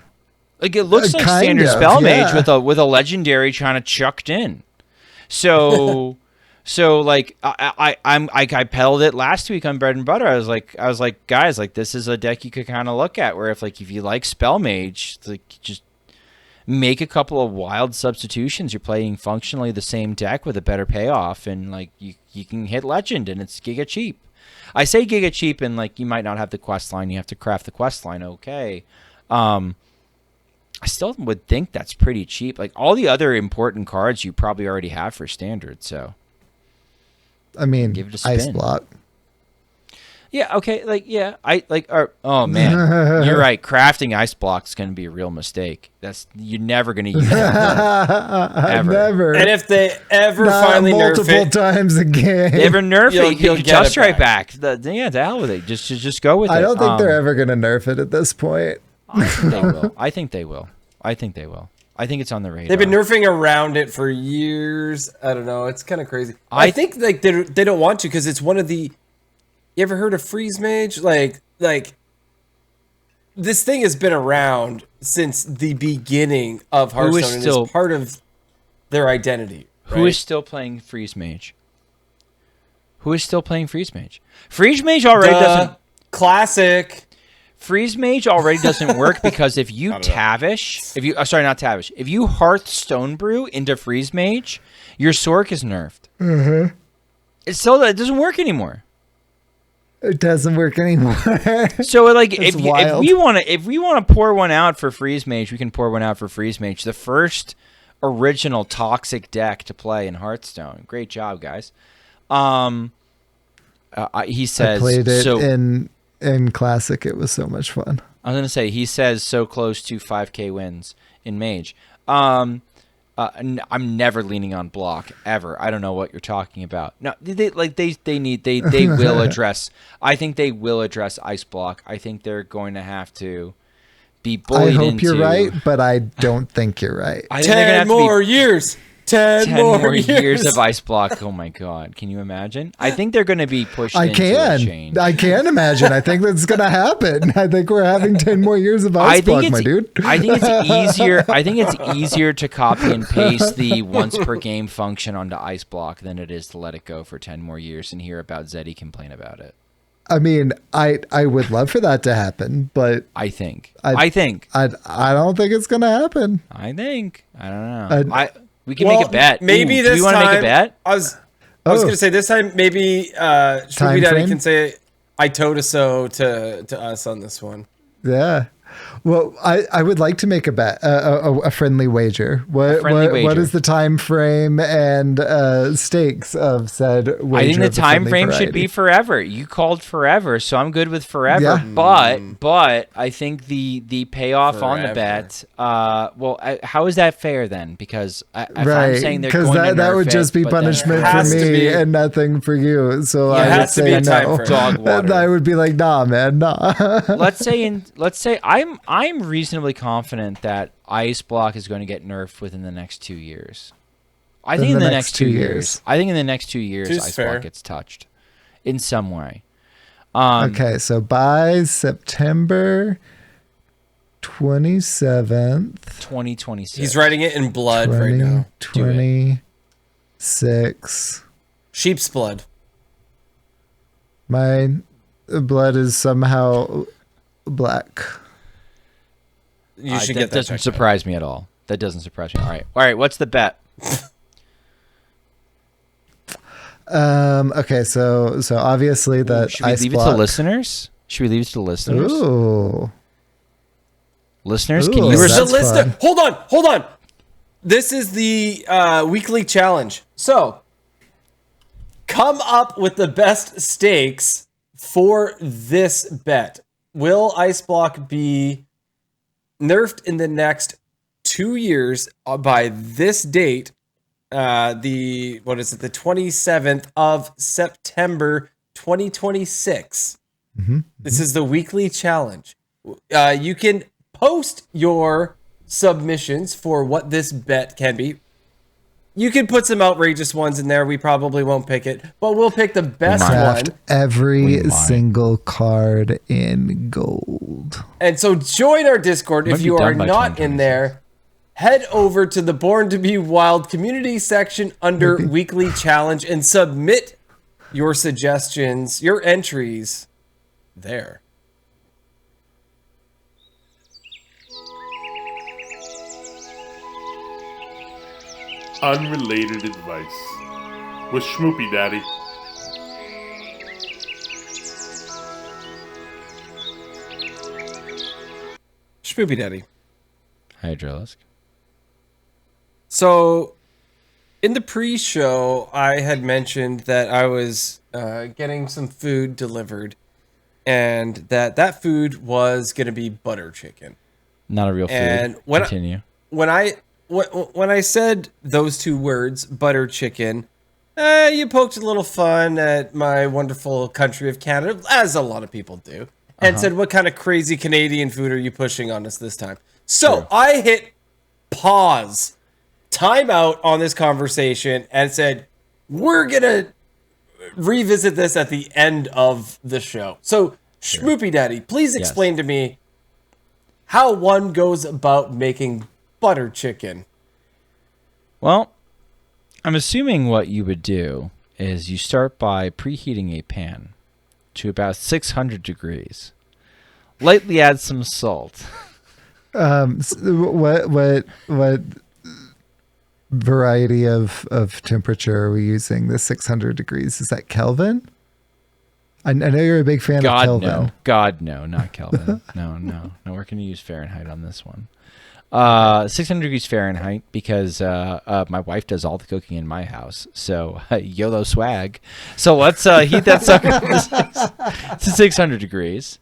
[SPEAKER 2] Like it looks like standard spell mage with a legendary kind of chucked in. So like I peddled it last week on Bread and Butter. I was like, guys, like this is a deck you could kind of look at where if you like spell mage, like just make a couple of wild substitutions. You're playing functionally the same deck with a better payoff, and like you can hit legend, and it's giga cheap. I say giga cheap, and like you might not have the quest line. You have to craft the quest line. Okay. I still would think that's pretty cheap. Like all the other important cards you probably already have for standard. So,
[SPEAKER 1] I mean,
[SPEAKER 2] give it a spin.
[SPEAKER 1] Ice Block.
[SPEAKER 2] Yeah. Okay. Like, yeah. Oh man, you're right. Crafting Ice Block is going to be a real mistake. You're never going to use it. Ever.
[SPEAKER 1] Never.
[SPEAKER 5] And if they ever finally nerf it,
[SPEAKER 1] multiple times a game,
[SPEAKER 2] they ever nerf it,
[SPEAKER 5] you'll
[SPEAKER 2] you
[SPEAKER 5] get
[SPEAKER 2] just
[SPEAKER 5] it
[SPEAKER 2] right back. To hell with it. Just go with it.
[SPEAKER 1] I don't think they're ever going to nerf it at this point.
[SPEAKER 2] I think they will. I think they will. I think it's on the radar.
[SPEAKER 5] they've been nerfing around it for years. I don't know. It's kind of crazy. I think like they don't want to because it's one of the. You ever heard of Freeze Mage? Like this thing has been around since the beginning of Hearthstone and is part of their identity. Right?
[SPEAKER 2] Who is still playing Freeze Mage? Freeze Mage already doesn't.
[SPEAKER 5] Classic.
[SPEAKER 2] Freeze Mage already doesn't work because if you if you Hearthstone brew into Freeze Mage, your Sork is nerfed. Mm-hmm. It doesn't work anymore.
[SPEAKER 1] It doesn't work anymore.
[SPEAKER 2] So like if we want to pour one out for Freeze Mage, we can pour one out for Freeze Mage. The first original toxic deck to play in Hearthstone. Great job, guys. He says
[SPEAKER 1] I played it in Classic. It was so much fun.
[SPEAKER 2] I was gonna say he says so close to 5K wins in Mage. I'm never leaning on block ever. I don't know what you're talking about. No, they will address. I think they will address Ice Block. I think they're going to have to be bullied into.
[SPEAKER 1] I hope you're right, but I don't think you're right.
[SPEAKER 5] 10 more years. 10 more years
[SPEAKER 2] of Ice Block. Oh my God. Can you imagine? I think they're going to be pushed
[SPEAKER 1] I
[SPEAKER 2] into a change.
[SPEAKER 1] I can imagine. I think that's going to happen. I think we're having 10 more years of Ice Block, my dude.
[SPEAKER 2] I think it's easier to copy and paste the once per game function onto Ice Block than it is to let it go for 10 more years and hear about Zeddy complain about it.
[SPEAKER 1] I mean, I would love for that to happen, but
[SPEAKER 2] I don't think
[SPEAKER 1] it's going to happen.
[SPEAKER 2] I don't know. We can make a bet.
[SPEAKER 5] Maybe this time.
[SPEAKER 2] Do you want to make a bet?
[SPEAKER 5] I was going to say this time maybe Schmoopydady can say I told so to us on this one.
[SPEAKER 1] Yeah. Well, I would like to make a bet, a friendly wager. What is the time frame and stakes of said wager?
[SPEAKER 2] I think the
[SPEAKER 1] of
[SPEAKER 2] time
[SPEAKER 1] friendly
[SPEAKER 2] frame
[SPEAKER 1] variety?
[SPEAKER 2] should be forever. You called forever, so I'm good with forever.
[SPEAKER 1] Yeah.
[SPEAKER 2] But I think the payoff on the
[SPEAKER 5] Forever.
[SPEAKER 2] bet. How is that fair then? Because if I'm
[SPEAKER 1] Right,
[SPEAKER 2] saying they're
[SPEAKER 1] because
[SPEAKER 2] going to
[SPEAKER 1] that
[SPEAKER 2] nerf
[SPEAKER 1] would just
[SPEAKER 2] it,
[SPEAKER 1] be
[SPEAKER 2] but then-
[SPEAKER 1] punishment
[SPEAKER 5] It
[SPEAKER 1] for
[SPEAKER 5] has to
[SPEAKER 1] me
[SPEAKER 5] be-
[SPEAKER 1] and nothing for you. So
[SPEAKER 5] It
[SPEAKER 1] I would
[SPEAKER 5] has to
[SPEAKER 1] say
[SPEAKER 5] be a time
[SPEAKER 1] no.
[SPEAKER 5] frame.
[SPEAKER 2] Dog water.
[SPEAKER 1] I would be like, nah, man, nah.
[SPEAKER 2] let's say I'm reasonably confident that Ice Block is going to get nerfed within the next 2 years. I think in the next 2 years. I think in the next 2 years,
[SPEAKER 5] Two's
[SPEAKER 2] Ice
[SPEAKER 5] fair.
[SPEAKER 2] Block gets touched in some way.
[SPEAKER 1] Okay, so by September 27th,
[SPEAKER 2] 2026.
[SPEAKER 5] He's writing it in blood right now.
[SPEAKER 1] 2026.
[SPEAKER 5] Sheep's blood.
[SPEAKER 1] My blood is somehow black.
[SPEAKER 5] You should
[SPEAKER 2] that
[SPEAKER 5] get that
[SPEAKER 2] doesn't
[SPEAKER 5] checked out.
[SPEAKER 2] surprise me at all. That doesn't surprise me. All right. What's the bet?
[SPEAKER 1] Okay, so obviously that
[SPEAKER 2] Should we
[SPEAKER 1] Ice
[SPEAKER 2] leave it
[SPEAKER 1] Block.
[SPEAKER 2] to listeners? Should we leave it to listeners?
[SPEAKER 1] Ooh.
[SPEAKER 2] Listeners,
[SPEAKER 1] Ooh,
[SPEAKER 2] can you
[SPEAKER 1] that's
[SPEAKER 5] The
[SPEAKER 2] res-
[SPEAKER 5] listener.
[SPEAKER 1] fun.
[SPEAKER 5] Hold on. This is the weekly challenge. So, come up with the best stakes for this bet. Will Ice Block be nerfed in the next 2 years by this date? The 27th of September 2026. This is the weekly challenge. You can post your submissions for what this bet can be. You can put some outrageous ones in there. We probably won't pick it, but we'll pick the best
[SPEAKER 1] Craft
[SPEAKER 5] one.
[SPEAKER 1] every
[SPEAKER 2] We might.
[SPEAKER 1] single card in gold.
[SPEAKER 5] And so join our Discord
[SPEAKER 2] Might
[SPEAKER 5] if
[SPEAKER 2] be
[SPEAKER 5] you are
[SPEAKER 2] done by
[SPEAKER 5] not in
[SPEAKER 2] 2026.
[SPEAKER 5] there. Head over to the Born to Be Wild community section under weekly challenge and submit your suggestions, your entries there.
[SPEAKER 3] Unrelated Advice with Schmoopydady.
[SPEAKER 5] Schmoopydady.
[SPEAKER 2] Hydralisk.
[SPEAKER 5] So, in the pre-show, I had mentioned that I was getting some food delivered, and that food was going to be butter chicken.
[SPEAKER 2] Not a real food.
[SPEAKER 5] And when
[SPEAKER 2] Continue.
[SPEAKER 5] when I said those two words, butter chicken, you poked a little fun at my wonderful country of Canada, as a lot of people do, and said, "What kind of crazy Canadian food are you pushing on us this time?" So I hit pause, time out on this conversation, and said, "We're gonna revisit this at the end of the show." So, Schmoopydady, please explain to me how one goes about making butter chicken.
[SPEAKER 2] Well, I'm assuming what you would do is you start by preheating a pan to about 600 degrees. Lightly add some salt.
[SPEAKER 1] What variety of temperature are we using? The 600 degrees, is that Kelvin? I know you're a big fan of
[SPEAKER 2] God,
[SPEAKER 1] Kelvin.
[SPEAKER 2] no. God, no, not Kelvin. No, we're going to use Fahrenheit on this one. 600 degrees Fahrenheit because my wife does all the cooking in my house. So YOLO swag. So let's heat that sucker to 600 degrees.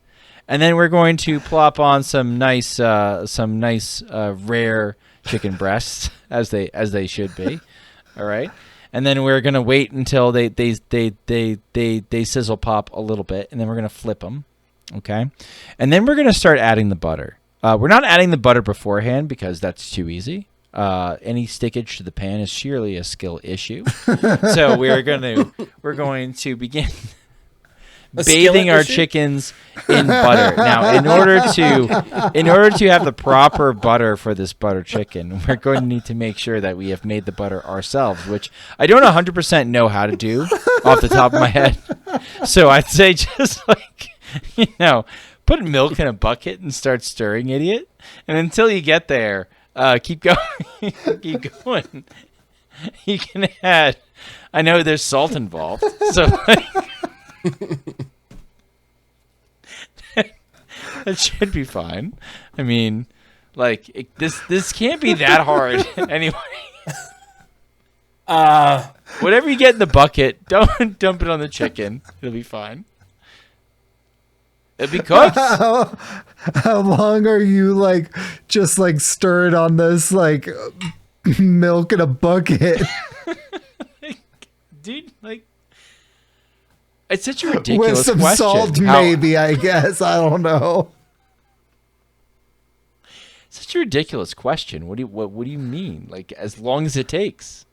[SPEAKER 2] And then we're going to plop on some nice rare chicken breasts as they should be. All right. And then we're gonna wait until they sizzle pop a little bit, and then we're gonna flip them, okay? And then we're gonna start adding the butter. We're not adding the butter beforehand because that's too easy. Any stickage to the pan is sheerly a skill issue. So we're going to begin bathing our chickens in butter. Now, in order to have the proper butter for this butter chicken, we're going to need to make sure that we have made the butter ourselves, which I don't 100% know how to do off the top of my head. So I'd say just put milk in a bucket and start stirring, idiot. And until you get there, keep going. Keep going. You can add, I know there's salt involved, so That should be fine. I mean, like this can't be that hard anyway. Whatever you get in the bucket, don't dump it on the chicken. It'll be fine. It'll be cooked.
[SPEAKER 1] How long are you like just like stirring on this like milk in a bucket?
[SPEAKER 2] Dude, like, it's such a ridiculous
[SPEAKER 1] With some
[SPEAKER 2] question.
[SPEAKER 1] salt, maybe, I guess. I don't know.
[SPEAKER 2] Such a ridiculous question. What do you mean? Like, as long as it takes.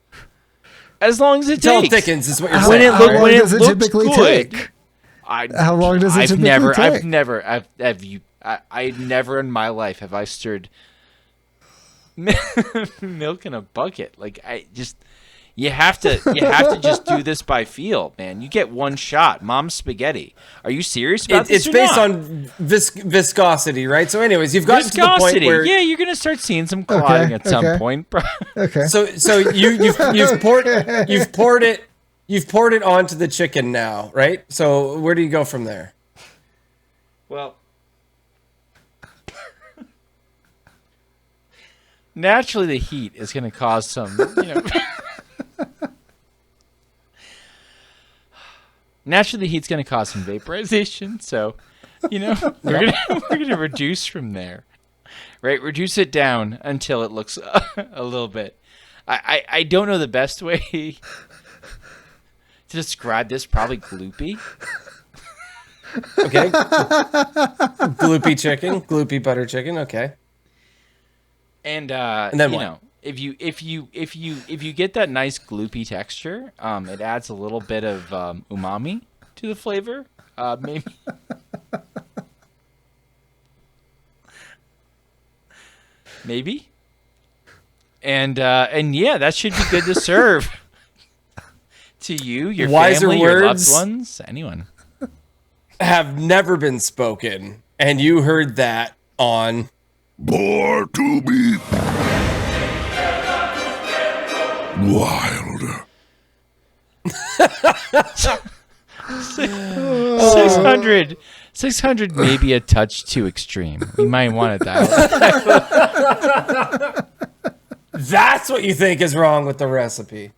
[SPEAKER 2] As long as it
[SPEAKER 5] Until it
[SPEAKER 2] takes.
[SPEAKER 5] thickens is what you're
[SPEAKER 1] How
[SPEAKER 5] saying.
[SPEAKER 1] long
[SPEAKER 2] when
[SPEAKER 1] does it
[SPEAKER 2] looks
[SPEAKER 1] typically
[SPEAKER 2] good,
[SPEAKER 1] take?
[SPEAKER 2] How
[SPEAKER 1] long does it typically take?
[SPEAKER 2] I've never in my life have I stirred milk in a bucket. Like, you have to just do this by feel, man. You get one shot. Mom's spaghetti. Are you serious about this?
[SPEAKER 5] It's based on viscosity, right? So, anyways, you've gotten to the point where
[SPEAKER 2] you're gonna start seeing some clotting at some point, bro.
[SPEAKER 1] Okay.
[SPEAKER 5] So you've poured it onto the chicken now, right? So where do you go from there?
[SPEAKER 2] Well, naturally, the heat is going to cause some, naturally, the heat's going to cause some vaporization. So, we're gonna reduce from there, right? Reduce it down until it looks a little bit. I don't know the best way to describe this. Probably gloopy.
[SPEAKER 5] Okay. Gloopy butter chicken. Okay.
[SPEAKER 2] And
[SPEAKER 5] then what?
[SPEAKER 2] If you get that nice gloopy texture, it adds a little bit of umami to the flavor. Maybe. Maybe. And yeah, that should be good to serve to you, your
[SPEAKER 5] Wiser
[SPEAKER 2] family, your loved
[SPEAKER 5] words
[SPEAKER 2] ones, anyone.
[SPEAKER 5] Have never been spoken, and you heard that on
[SPEAKER 4] Born to be wild.
[SPEAKER 2] 600 may be a touch too extreme. We might want it that way.
[SPEAKER 5] That's what you think is wrong with the recipe.